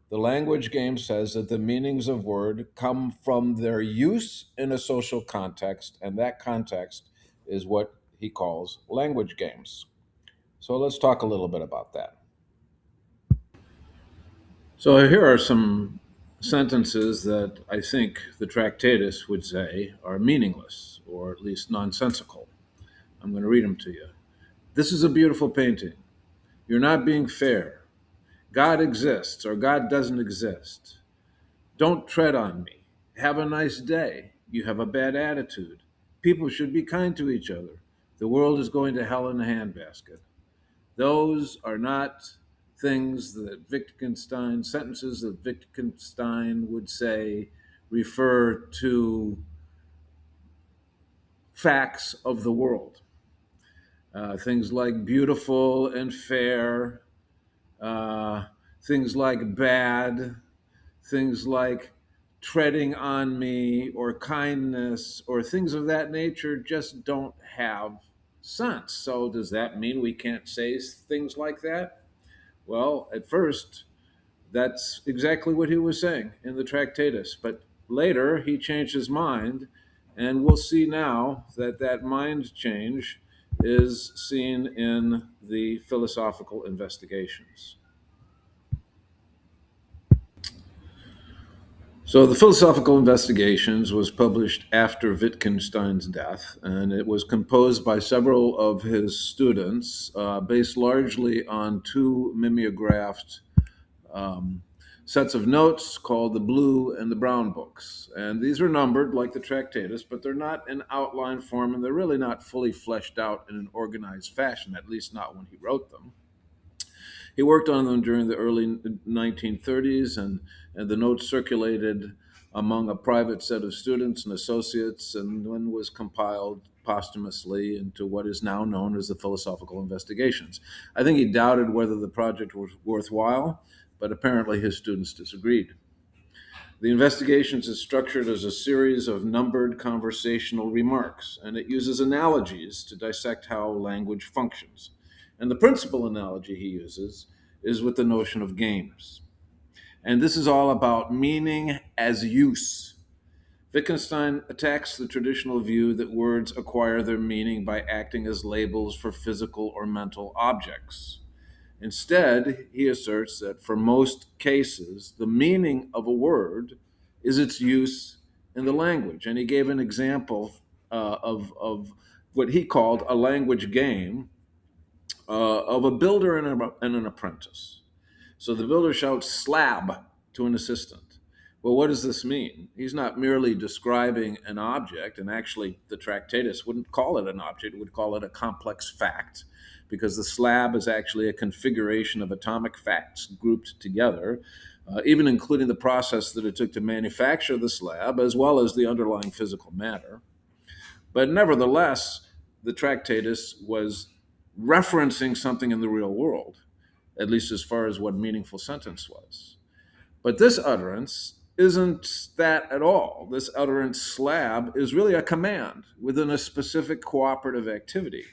The language game says that the meanings of word come from their use in a social context, and that context is what he calls language games. So let's talk a little bit about that. So here are some sentences that I think the Tractatus would say are meaningless, or at least nonsensical. I'm going to read them to you. This is a beautiful painting. You're not being fair. God exists, or God doesn't exist. Don't tread on me. Have a nice day. You have a bad attitude. People should be kind to each other. The world is going to hell in a handbasket. Those are not things that Wittgenstein, sentences that Wittgenstein would say refer to facts of the world. Things like beautiful and fair, uh, things like bad, things like treading on me or kindness or things of that nature just don't have sense. So, does that mean we can't say things like that? Well, at first, that's exactly what he was saying in the Tractatus. But later, he changed his mind, and we'll see now that that mind change is seen in the philosophical investigations. So, the Philosophical Investigations was published after Wittgenstein's death, and it was composed by several of his students, based largely on two mimeographed um, sets of notes called the Blue and the Brown books. And these are numbered like the Tractatus, but they're not in outline form, and they're really not fully fleshed out in an organized fashion, at least not when he wrote them. He worked on them during the early 1930s, and the notes circulated among a private set of students and associates, and then was compiled posthumously into what is now known as the Philosophical Investigations. I think he doubted whether the project was worthwhile, but apparently his students disagreed. The Investigations is structured as a series of numbered conversational remarks, and it uses analogies to dissect how language functions. And the principal analogy he uses is with the notion of games. And this is all about meaning as use. Wittgenstein attacks the traditional view that words acquire their meaning by acting as labels for physical or mental objects. Instead, he asserts that for most cases, the meaning of a word is its use in the language. And he gave an example of what he called a language game of a builder and an apprentice. So the builder shouts slab to an assistant. Well, what does this mean? He's not merely describing an object, and actually, the Tractatus wouldn't call it an object, it would call it a complex fact, because the slab is actually a configuration of atomic facts grouped together, even including the process that it took to manufacture the slab, as well as the underlying physical matter. But nevertheless, the Tractatus was referencing something in the real world, at least as far as what meaningful sentence was. But this utterance isn't that at all. This utterance slab is really a command within a specific cooperative activity.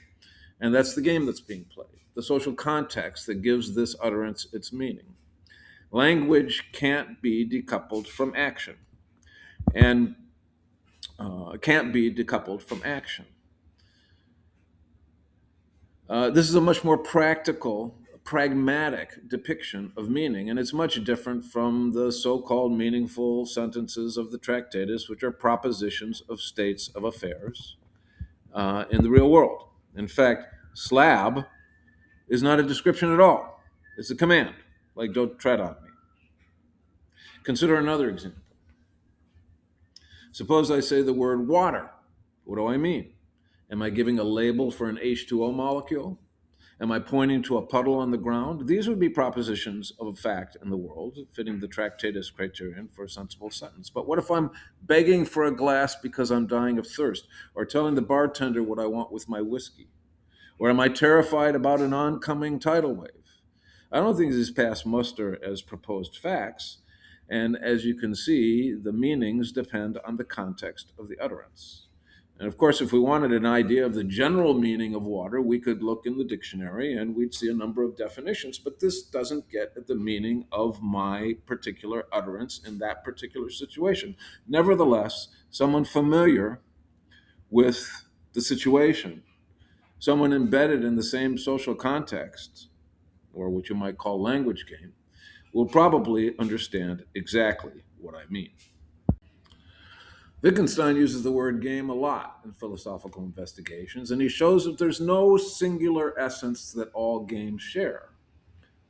And that's the game that's being played, the social context that gives this utterance its meaning. Language can't be decoupled from action, and can't be decoupled from action. This is a much more practical, pragmatic depiction of meaning, and it's much different from the so called meaningful sentences of the Tractatus, which are propositions of states of affairs in the real world. In fact, slab is not a description at all, it's a command, like don't tread on me. Consider another example. Suppose I say the word water. What do I mean? Am I giving a label for an H2O molecule? Am I pointing to a puddle on the ground? These would be propositions of fact in the world, fitting the Tractatus criterion for a sensible sentence. But what if I'm begging for a glass because I'm dying of thirst, or telling the bartender what I want with my whiskey? Or am I terrified about an oncoming tidal wave? I don't think these pass muster as proposed facts. And as you can see, the meanings depend on the context of the utterance. And of course, if we wanted an idea of the general meaning of water, we could look in the dictionary and we'd see a number of definitions, but this doesn't get at the meaning of my particular utterance in that particular situation. Nevertheless, someone familiar with the situation, someone embedded in the same social context, or what you might call language game, will probably understand exactly what I mean. Wittgenstein uses the word game a lot in philosophical investigations, and he shows that there's no singular essence that all games share.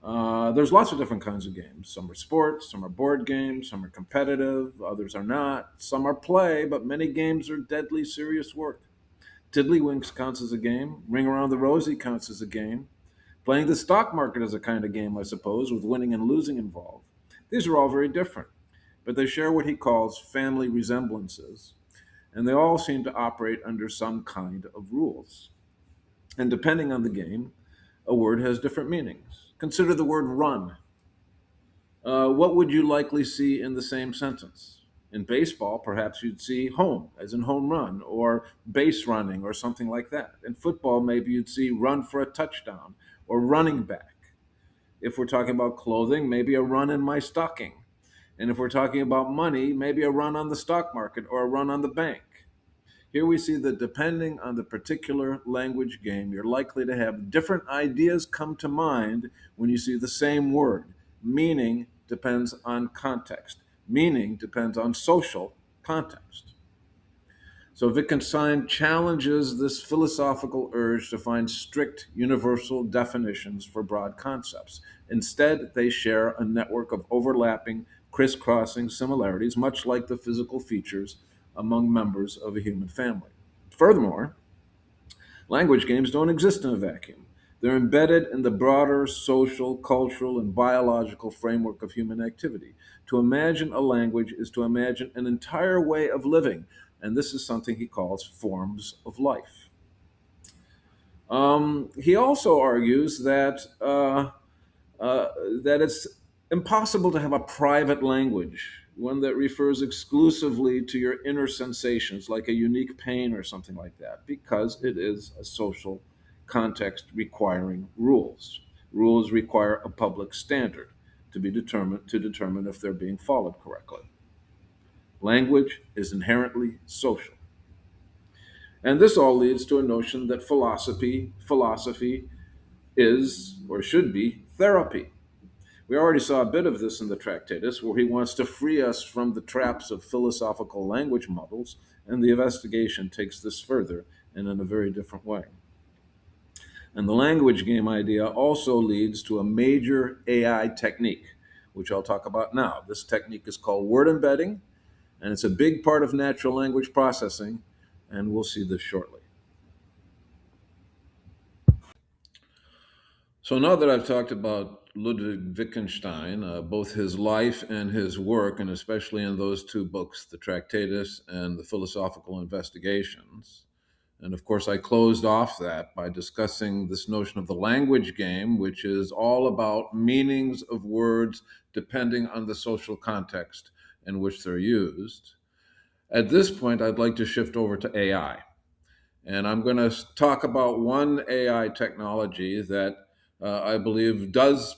There's lots of different kinds of games. Some are sports, some are board games, some are competitive, others are not. Some are play, but many games are deadly serious work. Tiddlywinks counts as a game. Ring Around the Rosie counts as a game. Playing the stock market is a kind of game, I suppose, with winning and losing involved. These are all very different, but they share what he calls family resemblances, and they all seem to operate under some kind of rules. And depending on the game, a word has different meanings. Consider the word run. What would you likely see in the same sentence? In baseball, perhaps you'd see home, as in home run, or base running, or something like that. In football, maybe you'd see run for a touchdown, or running back. If we're talking about clothing, maybe a run in my stocking. And if we're talking about money, maybe a run on the stock market or a run on the bank. Here we see that depending on the particular language game, you're likely to have different ideas come to mind when you see the same word. Meaning depends on context. Meaning depends on social context. So Wittgenstein challenges this philosophical urge to find strict universal definitions for broad concepts. Instead, they share a network of overlapping, crisscrossing similarities, much like the physical features among members of a human family. Furthermore, language games don't exist in a vacuum. They're embedded in the broader social, cultural, and biological framework of human activity. To imagine a language is to imagine an entire way of living, and this is something he calls forms of life. He also argues that it's impossible to have a private language, one that refers exclusively to your inner sensations, like a unique pain or something like that, because it is a social context requiring rules. Rules require a public standard to determine if they're being followed correctly. Language is inherently social. And this all leads to a notion that philosophy is or should be therapy. We already saw a bit of this in the Tractatus, where he wants to free us from the traps of philosophical language models, and the investigation takes this further and in a very different way. And the language game idea also leads to a major AI technique, which I'll talk about now. This technique is called word embedding, and it's a big part of natural language processing, and we'll see this shortly. So now that I've talked about Ludwig Wittgenstein, both his life and his work, and especially in those two books, the Tractatus and the Philosophical Investigations, and of course I closed off that by discussing this notion of the language game, which is all about meanings of words depending on the social context in which they're used. At this point, I'd like to shift over to AI. And I'm going to talk about one AI technology that I believe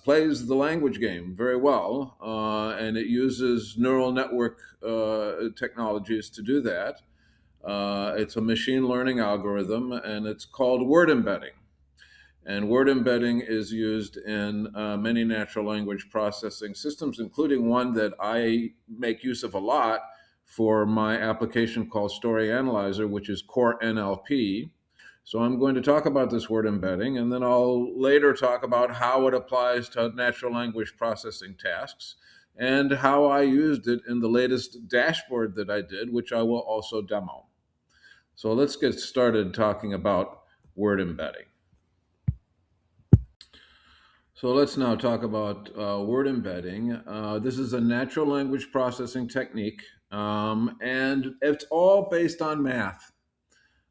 plays the language game very well, and it uses neural network technologies to do that. It's a machine learning algorithm, and it's called word embedding. And word embedding is used in many natural language processing systems, including one that I make use of a lot for my application called Story Analyzer, which is Core NLP. So I'm going to talk about this word embedding, and then I'll later talk about how it applies to natural language processing tasks and how I used it in the latest dashboard that I did, which I will also demo. So let's get started talking about word embedding. So let's now talk about word embedding. This is a natural language processing technique, and it's all based on math.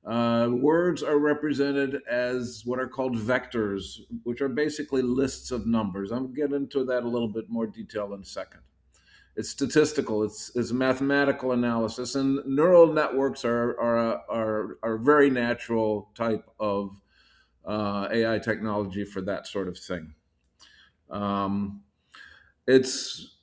Words are represented as what are called vectors, which are basically lists of numbers. I'll get into that a little bit more detail in a second. It's statistical. It's mathematical analysis, and neural networks are a very natural type of AI technology for that sort of thing. Um, it's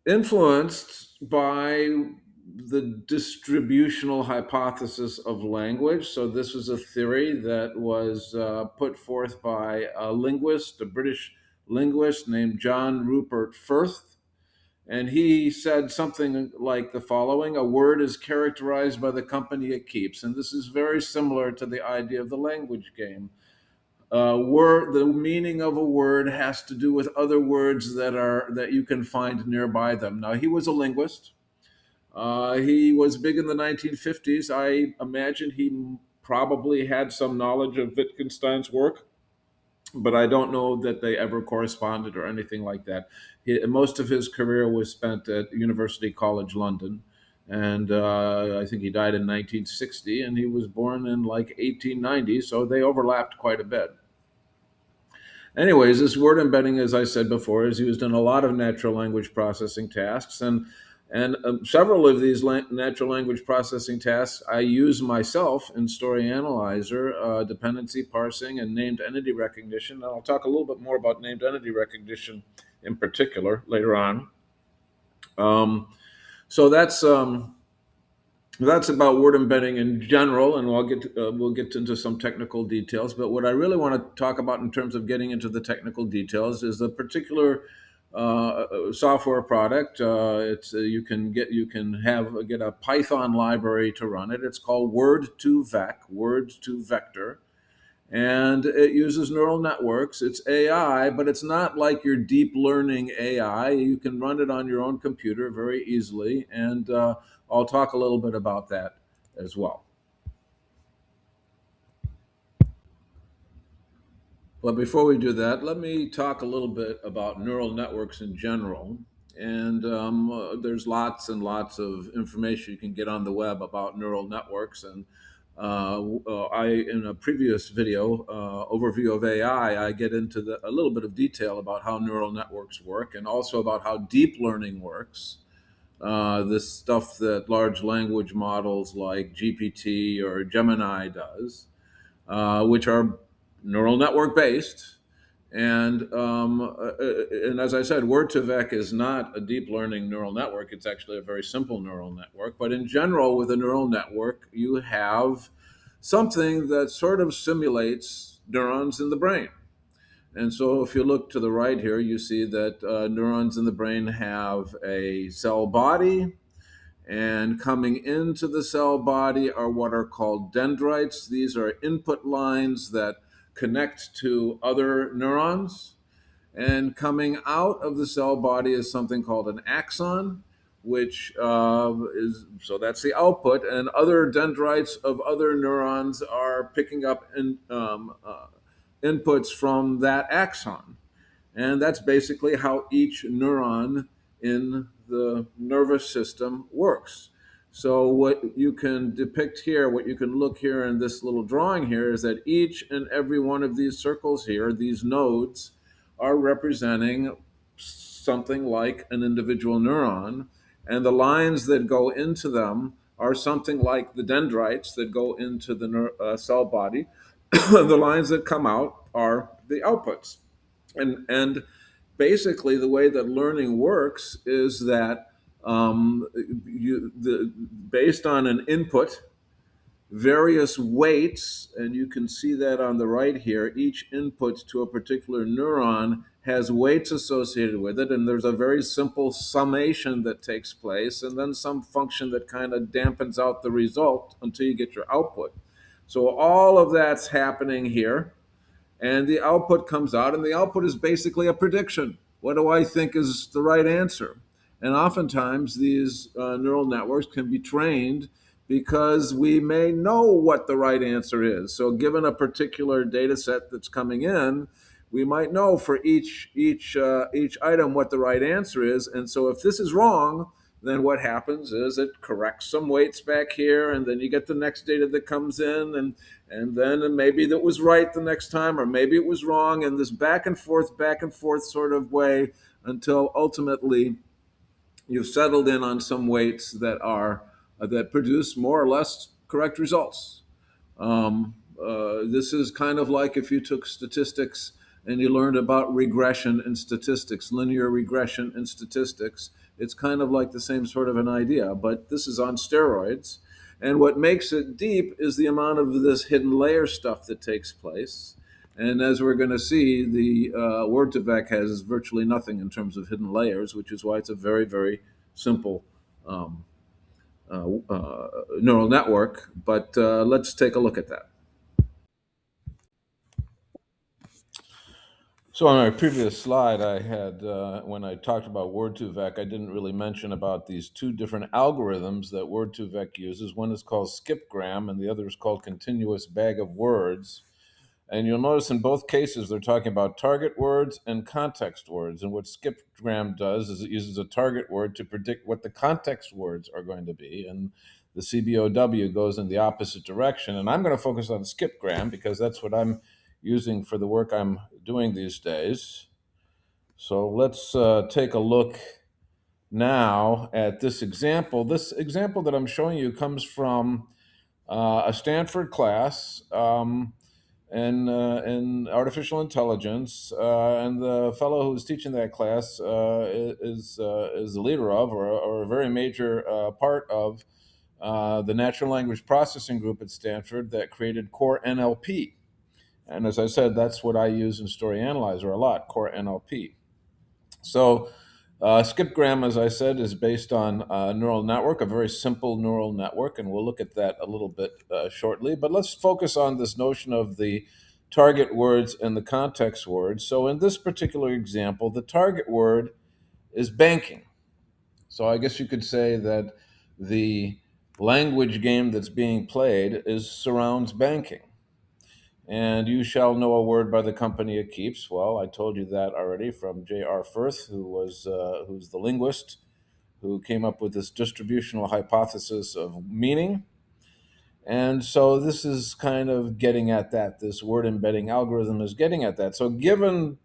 influenced by the distributional hypothesis of language. So, this was a theory that was put forth by a linguist, a British linguist named John Rupert Firth. And he said something like the following: a word is characterized by the company it keeps. And this is very similar to the idea of the language game. The meaning of a word has to do with other words that you can find nearby them. Now, he was a linguist. He was big in the 1950s. I imagine he probably had some knowledge of Wittgenstein's work, but I don't know that they ever corresponded or anything like that. Most of his career was spent at University College London, and I think he died in 1960, and he was born in like 1890, so they overlapped quite a bit. Anyways, this word embedding, as I said before, is used in a lot of natural language processing tasks, and several of these natural language processing tasks I use myself in Story Analyzer, dependency parsing, and named entity recognition. And I'll talk a little bit more about named entity recognition in particular later on. So that's about word embedding in general, and we'll get into some technical details. But what I really want to talk about in terms of getting into the technical details is the particular software product. It's you can get a Python library to run it. It's called Word2Vec, Word2Vector, and it uses neural networks. It's AI, but it's not like your deep learning AI. You can run it on your own computer very easily, and I'll talk a little bit about that as well. But before we do that, let me talk a little bit about neural networks in general. And there's lots and lots of information you can get on the web about neural networks. And in a previous video, overview of AI, I get into a little bit of detail about how neural networks work and also about how deep learning works. This stuff that large language models like GPT or Gemini does, which are neural network based. And as I said, Word2Vec is not a deep learning neural network. It's actually a very simple neural network. But in general, with a neural network, you have something that sort of simulates neurons in the brain. And so if you look to the right here, you see that neurons in the brain have a cell body, and coming into the cell body are what are called dendrites. These are input lines that connect to other neurons. And coming out of the cell body is something called an axon, which so that's the output. And other dendrites of other neurons are picking up inputs from that axon. And that's basically how each neuron in the nervous system works. So what you can depict here, what you can look here in this little drawing here, is that each and every one of these circles here, these nodes, are representing something like an individual neuron. And the lines that go into them are something like the dendrites that go into the cell body. The lines that come out are the outputs. And basically, the way that learning works is that based on an input, various weights, and you can see that on the right here, each input to a particular neuron has weights associated with it, and there's a very simple summation that takes place, and then some function that kind of dampens out the result until you get your output. So all of that's happening here, and the output comes out, and the output is basically a prediction. What do I think is the right answer? And oftentimes these neural networks can be trained because we may know what the right answer is. So given a particular data set that's coming in, we might know for each item what the right answer is. And so if this is wrong, then what happens is it corrects some weights back here, and then you get the next data that comes in, and then maybe that was right the next time, or maybe it was wrong, and this back and forth sort of way until ultimately you've settled in on some weights that produce more or less correct results. This is kind of like if you took statistics and you learned about regression in statistics, linear regression in statistics. It's kind of like the same sort of an idea, but this is on steroids. And what makes it deep is the amount of this hidden layer stuff that takes place. And as we're going to see, the Word2Vec has virtually nothing in terms of hidden layers, which is why it's a very, very simple um, neural network. But let's take a look at that. So on my previous slide, I had, when I talked about Word2Vec, I didn't really mention about these two different algorithms that Word2Vec uses. One is called skipgram, and the other is called continuous bag of words. And you'll notice in both cases, they're talking about target words and context words. And what skipgram does is it uses a target word to predict what the context words are going to be. And the CBOW goes in the opposite direction. And I'm going to focus on skipgram because that's what I'm using for the work I'm doing these days. So let's take a look now at this example. This example that I'm showing you comes from a Stanford class. In artificial intelligence, and the fellow who's teaching that class is the leader of, or a very major part of, the natural language processing group at Stanford that created Core NLP. And as I said, that's what I use in Story Analyzer a lot, Core NLP. So skipgram, as I said, is based on a neural network, a very simple neural network, and we'll look at that a little bit shortly. But let's focus on this notion of the target words and the context words. So in this particular example, the target word is banking. So I guess you could say that the language game that's being played surrounds banking. And you shall know a word by the company it keeps. Well, I told you that already from J.R. Firth, who's the linguist who came up with this distributional hypothesis of meaning. And so this is kind of getting at that. This word embedding algorithm is getting at that. So given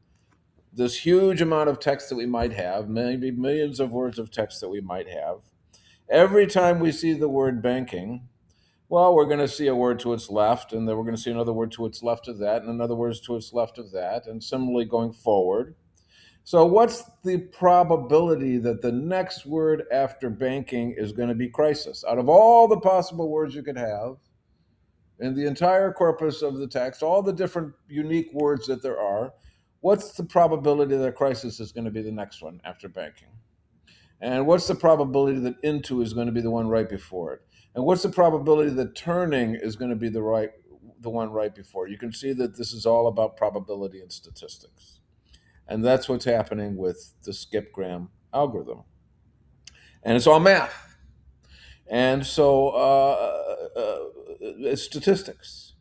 this huge amount of text that we might have, maybe millions of words of text that we might have, every time we see the word banking, well, we're going to see a word to its left, and then we're going to see another word to its left of that, and another word to its left of that, and similarly going forward. So what's the probability that the next word after banking is going to be crisis? Out of all the possible words you could have in the entire corpus of the text, all the different unique words that there are, what's the probability that crisis is going to be the next one after banking? And what's the probability that into is going to be the one right before it? And what's the probability that turning is going to be the one right before it? You can see that this is all about probability and statistics. And that's what's happening with the skipgram algorithm. And it's all math. And so it's statistics.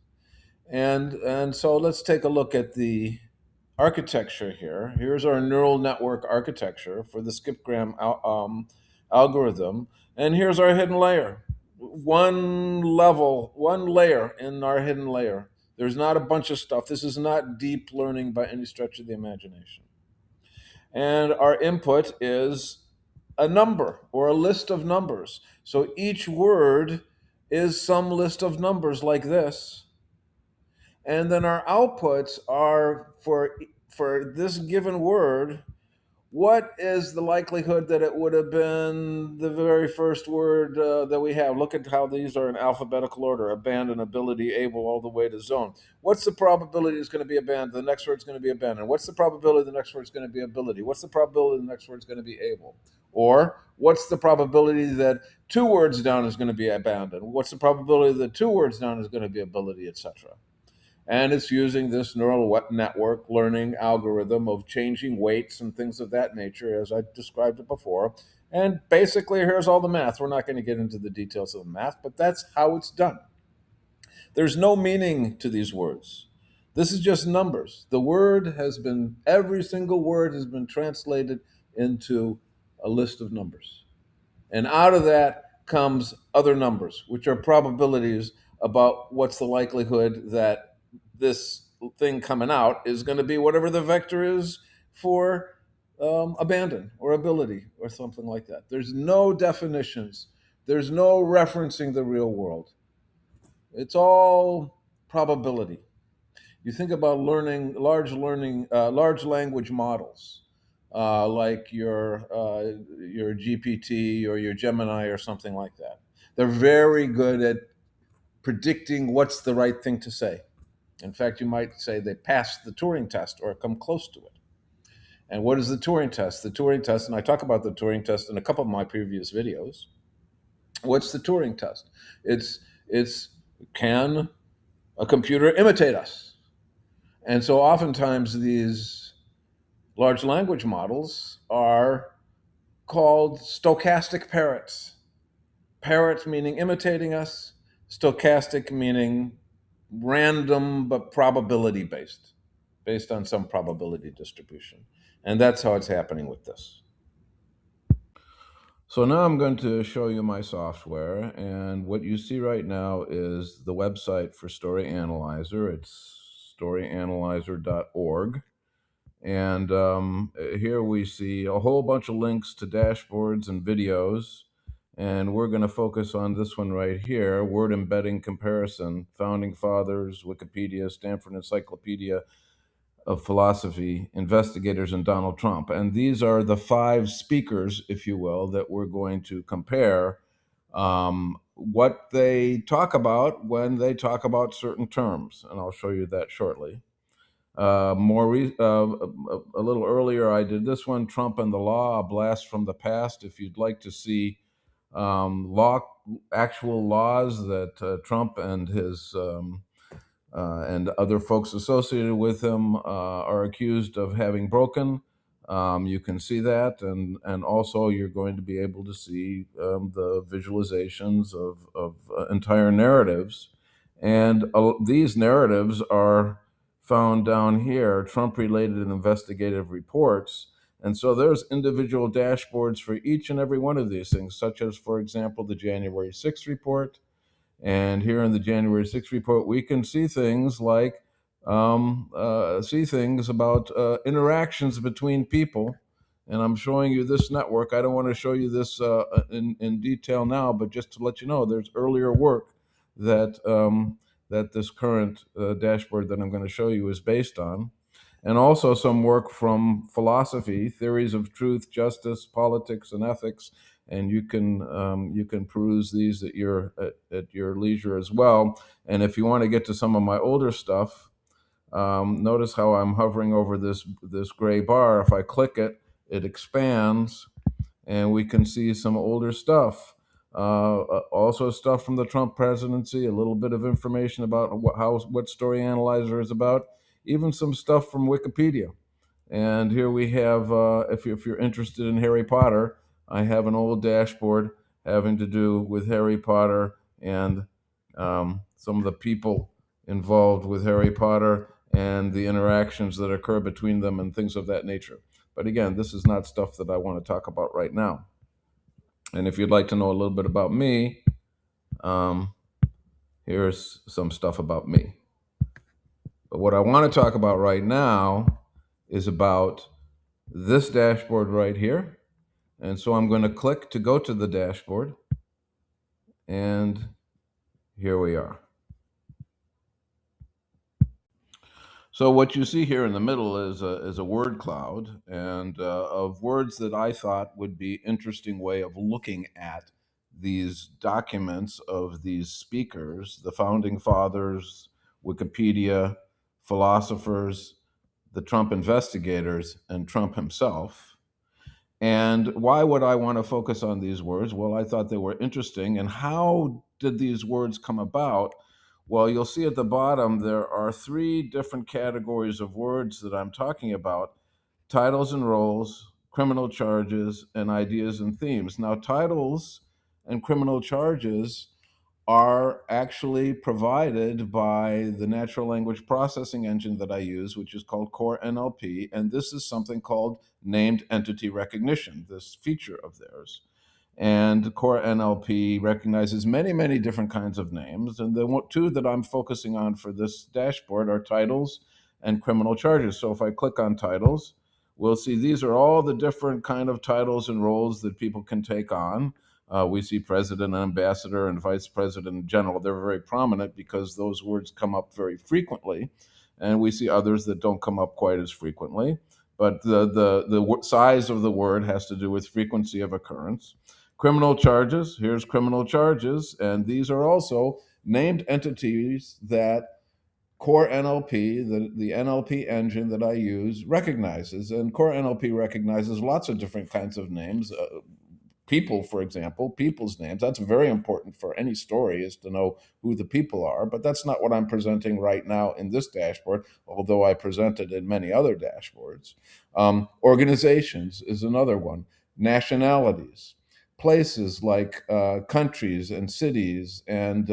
And so let's take a look at the architecture here. Here's our neural network architecture for the skipgram algorithm. And here's our hidden layer. One layer in our hidden layer. There's not a bunch of stuff. This is not deep learning by any stretch of the imagination. And our input is a number or a list of numbers. So each word is some list of numbers like this. And then our outputs are for this given word, what is the likelihood that it would have been the very first word that we have? Look at how these are in alphabetical order: abandon, ability, able, all the way to zone. What's the probability it's going to be abandon? The next word's going to be abandon. What's the probability the next word's going to be ability? What's the probability the next word's going to be able? Or what's the probability that two words down is going to be abandoned? What's the probability that two words down is going to be ability, etc.? And it's using this neural network learning algorithm of changing weights and things of that nature, as I described it before. And basically, here's all the math. We're not going to get into the details of the math, but that's how it's done. There's no meaning to these words. This is just numbers. Every single word has been translated into a list of numbers. And out of that comes other numbers, which are probabilities about what's the likelihood that this thing coming out is going to be whatever the vector is for abandon or ability or something like that. There's no definitions. There's no referencing the real world. It's all probability. You think about large language models, like your GPT or your Gemini or something like that. They're very good at predicting what's the right thing to say. In fact, you might say they passed the Turing test or come close to it. And what is the Turing test? The Turing test, and I talk about the Turing test in a couple of my previous videos. What's the Turing test? It's can a computer imitate us? And so oftentimes these large language models are called stochastic parrots. Parrot meaning imitating us, stochastic meaning random but probability based on some probability distribution. And that's how it's happening with this. So now I'm going to show you my software, and what you see right now is the website for Story Analyzer. It's storyanalyzer.org. And here we see a whole bunch of links to dashboards and videos. And we're going to focus on this one right here, word embedding comparison, Founding Fathers, Wikipedia, Stanford Encyclopedia of Philosophy, Investigators, and Donald Trump. And these are the 5 speakers, if you will, that we're going to compare what they talk about when they talk about certain terms. And I'll show you that shortly. A little earlier, I did this one, Trump and the Law, a blast from the past. If you'd like to see actual laws that Trump and his and other folks associated with him are accused of having broken, you can see that, and also you're going to be able to see the visualizations of entire narratives, and these narratives are found down here, Trump-related and investigative reports. And so there's individual dashboards for each and every one of these things, such as, for example, the January 6th report. And here in the January 6th report, we can see things like, see things about interactions between people. And I'm showing you this network. I don't want to show you this in detail now, but just to let you know, there's earlier work that that this current dashboard that I'm going to show you is based on, and also some work from philosophy, theories of truth, justice, politics, and ethics. And you can peruse these at your leisure as well. And if you want to get to some of my older stuff, notice how I'm hovering over this gray bar. If I click it, it expands, and we can see some older stuff. Also stuff from the Trump presidency, a little bit of information about what Story Analyzer is about, even some stuff from Wikipedia. And here we have, if you're interested in Harry Potter, I have an old dashboard having to do with Harry Potter and some of the people involved with Harry Potter and the interactions that occur between them and things of that nature. But again, this is not stuff that I want to talk about right now. And if you'd like to know a little bit about me, here's some stuff about me. But what I want to talk about right now is about this dashboard right here. And so I'm going to click to go to the dashboard. And here we are. So what you see here in the middle is a word cloud, and of words that I thought would be interesting way of looking at these documents of these speakers, the Founding Fathers, Wikipedia, philosophers, the Trump investigators, and Trump himself. And why would I want to focus on these words? Well, I thought they were interesting. And how did these words come about? Well, you'll see at the bottom there are three different categories of words that I'm talking about: titles and roles, criminal charges, and ideas and themes. Now, titles and criminal charges are actually provided by the natural language processing engine that I use, which is called Core NLP. And this is something called named entity recognition, this feature of theirs. And Core NLP recognizes many, many different kinds of names. And the two that I'm focusing on for this dashboard are titles and criminal charges. So if I click on titles, we'll see these are all the different kind of titles and roles that people can take on. We see president and ambassador and vice president in general. They're very prominent because those words come up very frequently. And we see others that don't come up quite as frequently. But the size of the word has to do with frequency of occurrence. Criminal charges, here's criminal charges, and these are also named entities that Core NLP, the NLP engine that I use, recognizes. And Core NLP recognizes lots of different kinds of names. People, for example, people's names. That's very important for any story, is to know who the people are. But that's not what I'm presenting right now in this dashboard, although I present it in many other dashboards. Organizations is another one. Nationalities, places like countries and cities, and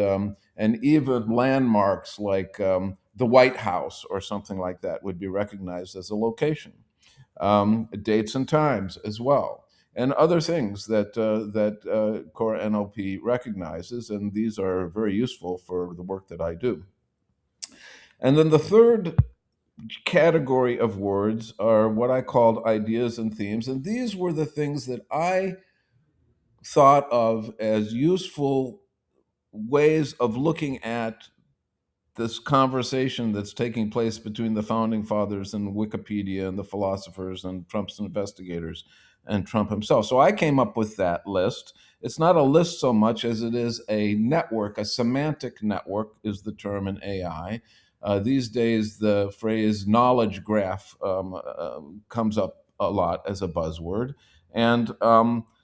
even landmarks like the White House or something like that would be recognized as a location. Dates and times as well, and other things that Core NLP recognizes, and these are very useful for the work that I do. And then the third category of words are what I called ideas and themes, and these were the things that I thought of as useful ways of looking at this conversation that's taking place between the founding fathers and Wikipedia and the philosophers and Trump's investigators and Trump himself. So I came up with that list. It's not a list so much as it is a network. A semantic network is the term in AI. These days, the phrase knowledge graph comes up a lot as a buzzword. And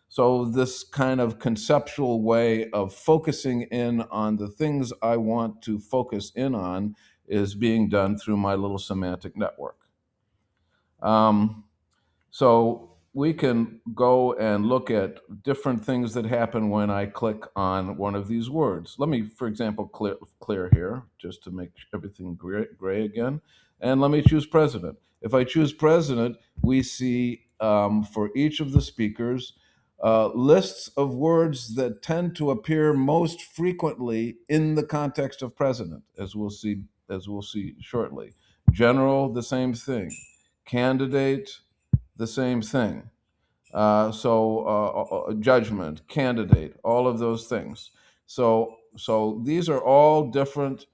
so, this kind of conceptual way of focusing in on the things I want to focus in on is being done through my little semantic network. Um, so, we can go and look at different things that happen when I click on one of these words. Let me, for example, clear here just to make everything gray again. And let me choose president. If I choose president, we see for each of the speakers lists of words that tend to appear most frequently in the context of president, as we'll see shortly. General, the same thing. Candidate, the same thing. Judgment, candidate, all of those things. So these are all different.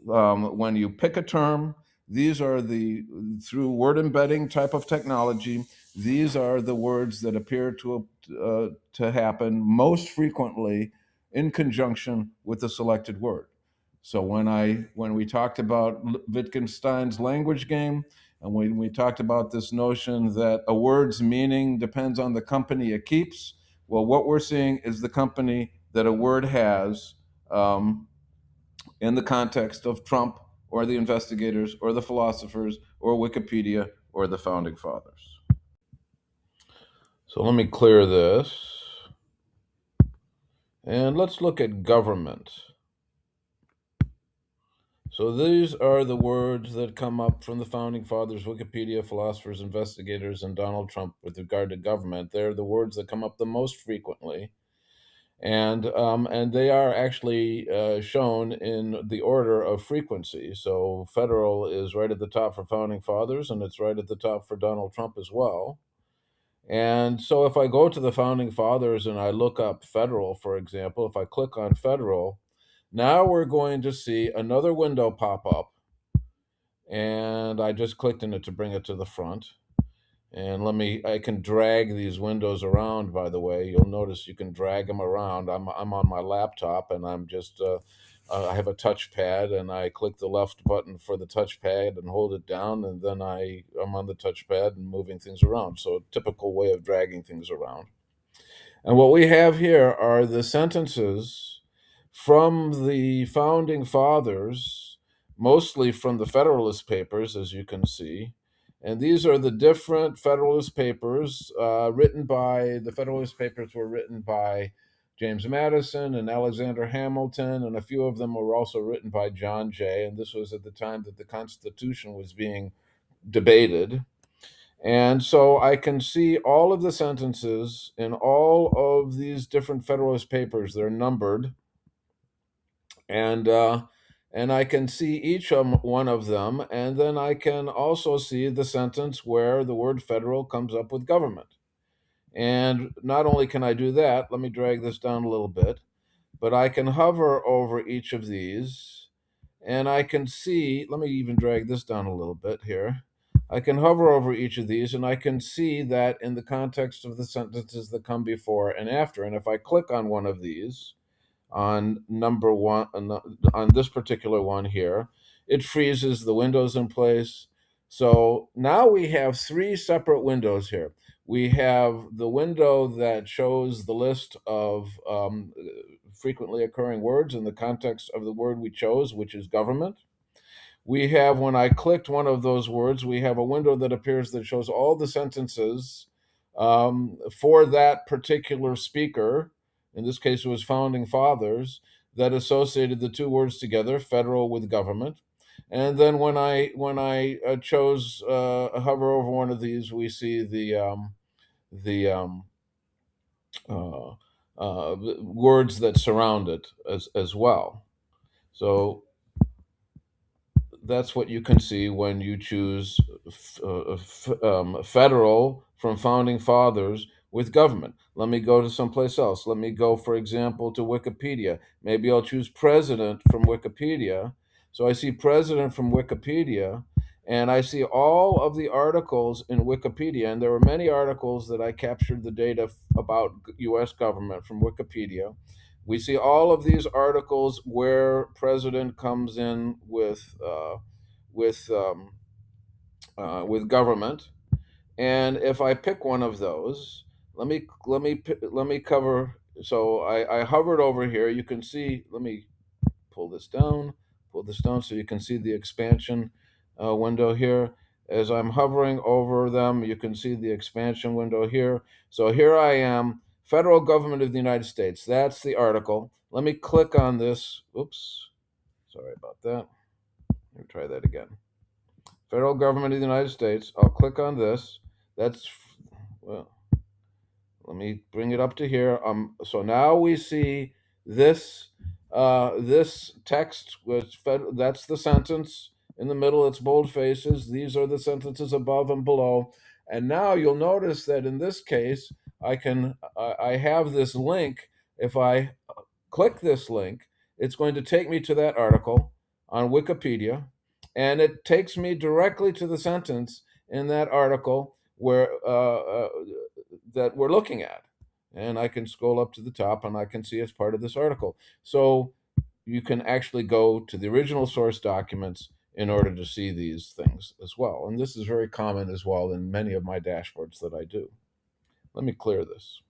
When you pick a term, these are through word embedding type of technology, these are the words that appear to happen most frequently in conjunction with the selected word. So when we talked about Wittgenstein's language game, and when we talked about this notion that a word's meaning depends on the company it keeps, well, what we're seeing is the company that a word has in the context of Trump or the investigators or the philosophers or Wikipedia or the founding fathers. So let me clear this. And let's look at government. So these are the words that come up from the founding fathers, Wikipedia, philosophers, investigators, and Donald Trump with regard to government. They're the words that come up the most frequently. And they are actually shown in the order of frequency. So federal is right at the top for founding fathers, and it's right at the top for Donald Trump as well. And so if I go to the founding fathers and I look up federal, for example, if I click on federal, now we're going to see another window pop up. And I just clicked in it to bring it to the front. And I can drag these windows around, by the way. You'll notice you can drag them around. I'm on my laptop and I have a touchpad, and I click the left button for the touchpad and hold it down, and then I'm on the touchpad and moving things around. So a typical way of dragging things around. And what we have here are the sentences from the founding fathers, mostly from the Federalist Papers, as you can see. And these are the different Federalist Papers written by, the Federalist Papers were written by James Madison and Alexander Hamilton, and a few of them were also written by John Jay. And this was at the time that the Constitution was being debated. And so I can see all of the sentences in all of these different Federalist Papers. They're numbered, and I can see each one of them, and then I can also see the sentence where the word federal comes up with government. And not only can I do that, let me drag this down a little bit, but I can hover over each of these, and I can see, let me even drag this down a little bit here. I can hover over each of these, and I can see that in the context of the sentences that come before and after. And if I click on one of these, on number one, on this particular one here, it freezes the windows in place. So now we have three separate windows here. We have the window that shows the list of frequently occurring words in the context of the word we chose, which is government. We have, when I clicked one of those words, we have a window that appears that shows all the sentences for that particular speaker. In this case, it was founding fathers that associated the two words together, federal with government. And then when I chose hover over one of these, we see the uh, words that surround it as well. So that's what you can see when you choose federal from founding fathers with government. Let me go to someplace else. Let me go, for example, to Wikipedia. Maybe I'll choose president from Wikipedia. So I see president from Wikipedia, and I see all of the articles in Wikipedia. And there were many articles that I captured the data about US government from Wikipedia. We see all of these articles where president comes in with with government, and if I pick one of those, let me cover. So I hovered over here. You can see. Let me pull this down. Pull this down so you can see the expansion window here. As I'm hovering over them, you can see the expansion window here. So here I am, federal government of the United States. That's the article. Let me click on this. Oops, sorry about that. Let me try that again. Federal government of the United States. I'll click on this. That's, well, let me bring it up to here. So now we see this this text, which that's the sentence in the middle. It's bold faces. These are the sentences above and below. And now you'll notice that in this case, I have this link. If I click this link, it's going to take me to that article on Wikipedia, and it takes me directly to the sentence in that article where that we're looking at. And I can scroll up to the top, and I can see it's part of this article. So you can actually go to the original source documents in order to see these things as well. And this is very common as well in many of my dashboards that I do. Let me clear this.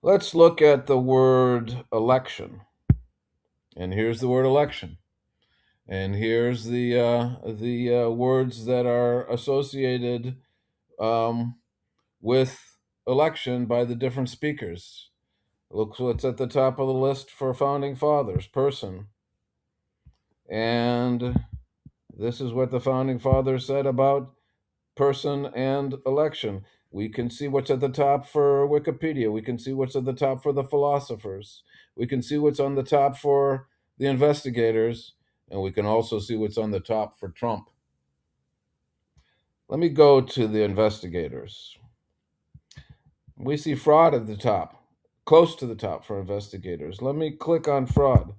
Let's look at the word election. And here's the word election. And here's the words that are associated with election by the different speakers. Look what's at the top of the list for founding fathers, person. And this is what the founding fathers said about person and election. We can see what's at the top for Wikipedia. We can see what's at the top for the philosophers. We can see what's on the top for the investigators. And we can also see what's on the top for Trump. Let me go to the investigators. We see fraud at the top, close to the top for investigators. Let me click on fraud.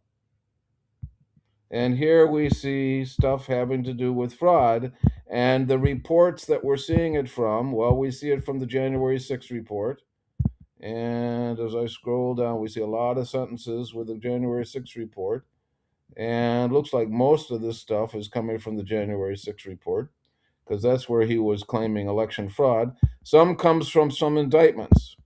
And here we see stuff having to do with fraud. And the reports that we're seeing it from, well, we see it from the January 6th report. And as I scroll down, we see a lot of sentences with the January 6th report. And it looks like most of this stuff is coming from the January 6th report, because that's where he was claiming election fraud. Some comes from some indictments.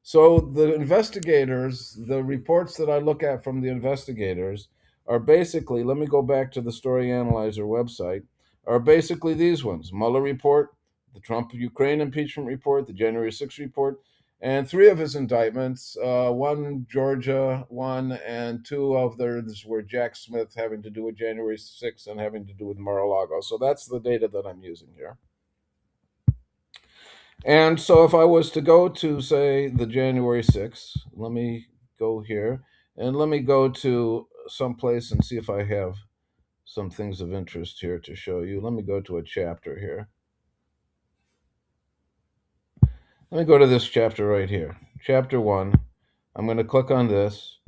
So the investigators, the reports that I look at from the investigators are basically, let me go back to the Story Analyzer website, are basically these ones: Mueller report, the Trump Ukraine impeachment report, the January 6th report, and three of his indictments, one Georgia one, and two of theirs were Jack Smith, having to do with January 6th and having to do with Mar-a-Lago. So that's the data that I'm using here. And so if I was to go to, say, the January 6th, let me go here and let me go to some place and see if I have some things of interest here to show you. Let me go to a chapter here. Let me go to this chapter right here. Chapter 1. I'm going to click on this.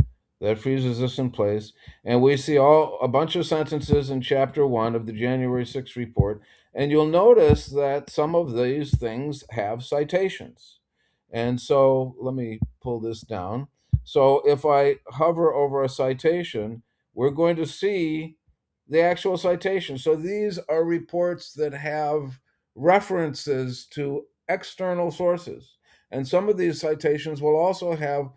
That freezes this in place. And we see a bunch of sentences in chapter 1 of the January 6th report. And you'll notice that some of these things have citations. And so let me pull this down. So if I hover over a citation, we're going to see the actual citation. So these are reports that have references to external sources. And some of these citations will also have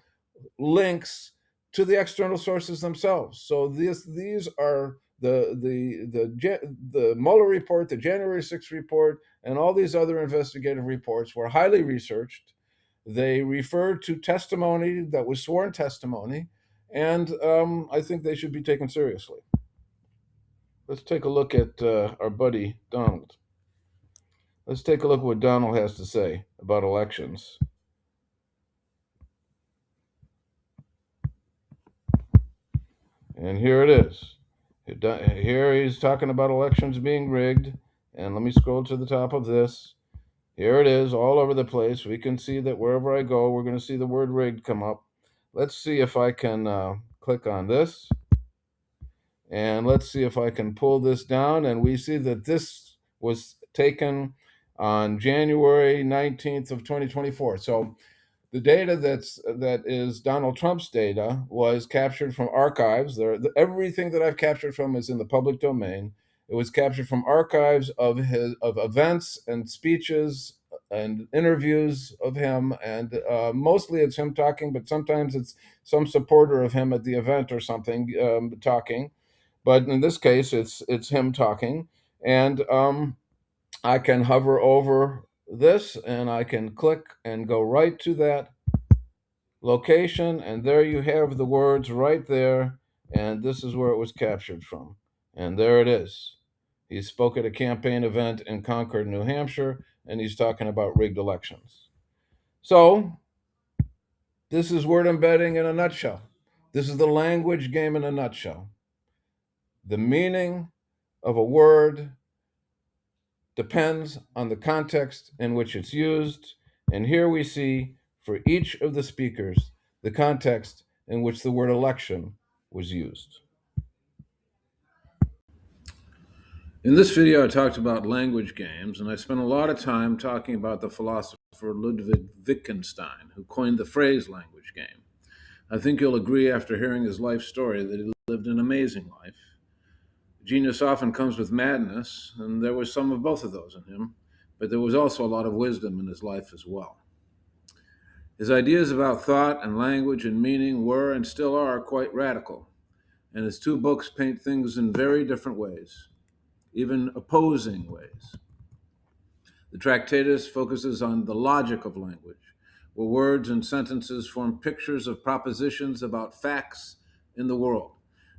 links to the external sources themselves. So these are the Mueller report, the January 6th report, and all these other investigative reports were highly researched. They referred to testimony that was sworn testimony, and I think they should be taken seriously. Let's take a look at our buddy Donald. Let's take a look at what Donald has to say about elections. And here it is. Here he's talking about elections being rigged. And let me scroll to the top of this. Here it is, all over the place. We can see that wherever I go, we're going to see the word rigged come up. Let's see if I can click on this. And let's see if I can pull this down. And we see that this was taken on January 19th of 2024. So the data that is Donald Trump's data was captured from archives. Everything that I've captured from is in the public domain. It was captured from archives of events and speeches and interviews of him, and mostly it's him talking, but sometimes it's some supporter of him at the event or something talking. But in this case, it's him talking, and I can hover over this and I can click and go right to that location, and there you have the words right there, and this is where it was captured from. And there it is. He spoke at a campaign event in Concord, New Hampshire, and he's talking about rigged elections. So, this is word embedding in a nutshell. This is the language game in a nutshell. The meaning of a word depends on the context in which it's used. And here we see for each of the speakers the context in which the word election was used. In this video, I talked about language games, and I spent a lot of time talking about the philosopher Ludwig Wittgenstein, who coined the phrase language game. I think you'll agree after hearing his life story that he lived an amazing life. Genius often comes with madness, and there was some of both of those in him, but there was also a lot of wisdom in his life as well. His ideas about thought and language and meaning were and still are quite radical, and his two books paint things in very different ways, even opposing ways. The Tractatus focuses on the logic of language, where words and sentences form pictures of propositions about facts in the world.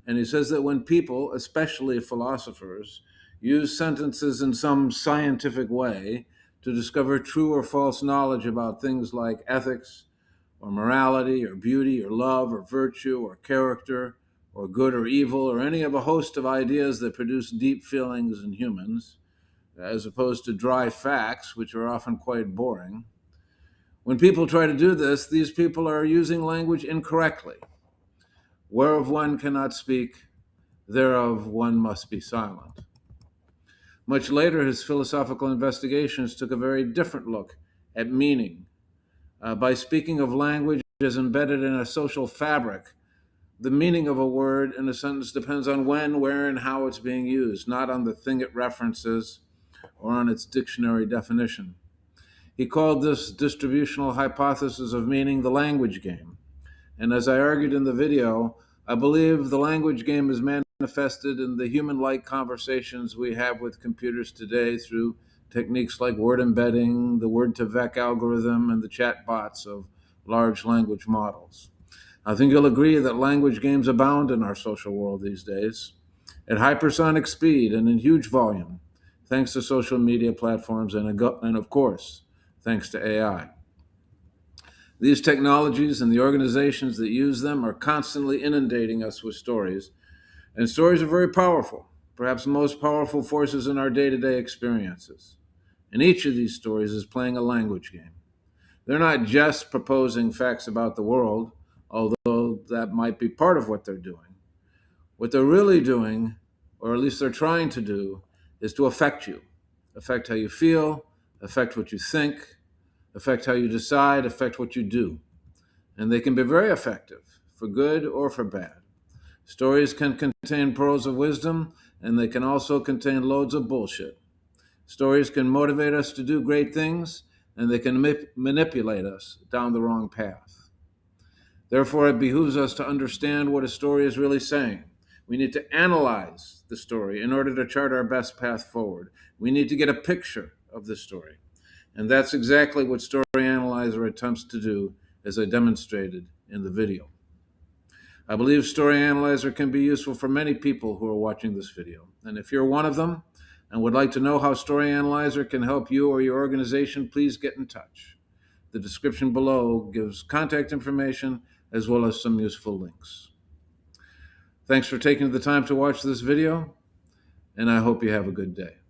And he says that when people, especially philosophers, use sentences in some scientific way to discover true or false knowledge about things like ethics, or morality, or beauty, or love, or virtue, or character, or good or evil, or any of a host of ideas that produce deep feelings in humans, as opposed to dry facts, which are often quite boring. When people try to do this, these people are using language incorrectly. Whereof one cannot speak, thereof one must be silent. Much later, his philosophical investigations took a very different look at meaning. By speaking of language as embedded in a social fabric, the meaning of a word in a sentence depends on when, where, and how it's being used, not on the thing it references or on its dictionary definition. He called this distributional hypothesis of meaning the language game. And as I argued in the video, I believe the language game is manifested in the human-like conversations we have with computers today through techniques like word embedding, the word-to-vec algorithm, and the chat bots of large language models. I think you'll agree that language games abound in our social world these days, at hypersonic speed and in huge volume, thanks to social media platforms and of course, thanks to AI. These technologies and the organizations that use them are constantly inundating us with stories, and stories are very powerful, perhaps the most powerful forces in our day-to-day experiences. And each of these stories is playing a language game. They're not just proposing facts about the world, although that might be part of what they're doing. What they're really doing, or at least they're trying to do, is to affect you, affect how you feel, affect what you think, affect how you decide, affect what you do. And they can be very effective, for good or for bad. Stories can contain pearls of wisdom, and they can also contain loads of bullshit. Stories can motivate us to do great things, and they can manipulate us down the wrong path. Therefore, it behooves us to understand what a story is really saying. We need to analyze the story in order to chart our best path forward. We need to get a picture of the story. And that's exactly what Story Analyzer attempts to do, as I demonstrated in the video. I believe Story Analyzer can be useful for many people who are watching this video. And if you're one of them and would like to know how Story Analyzer can help you or your organization, please get in touch. The description below gives contact information as well as some useful links. Thanks for taking the time to watch this video, and I hope you have a good day.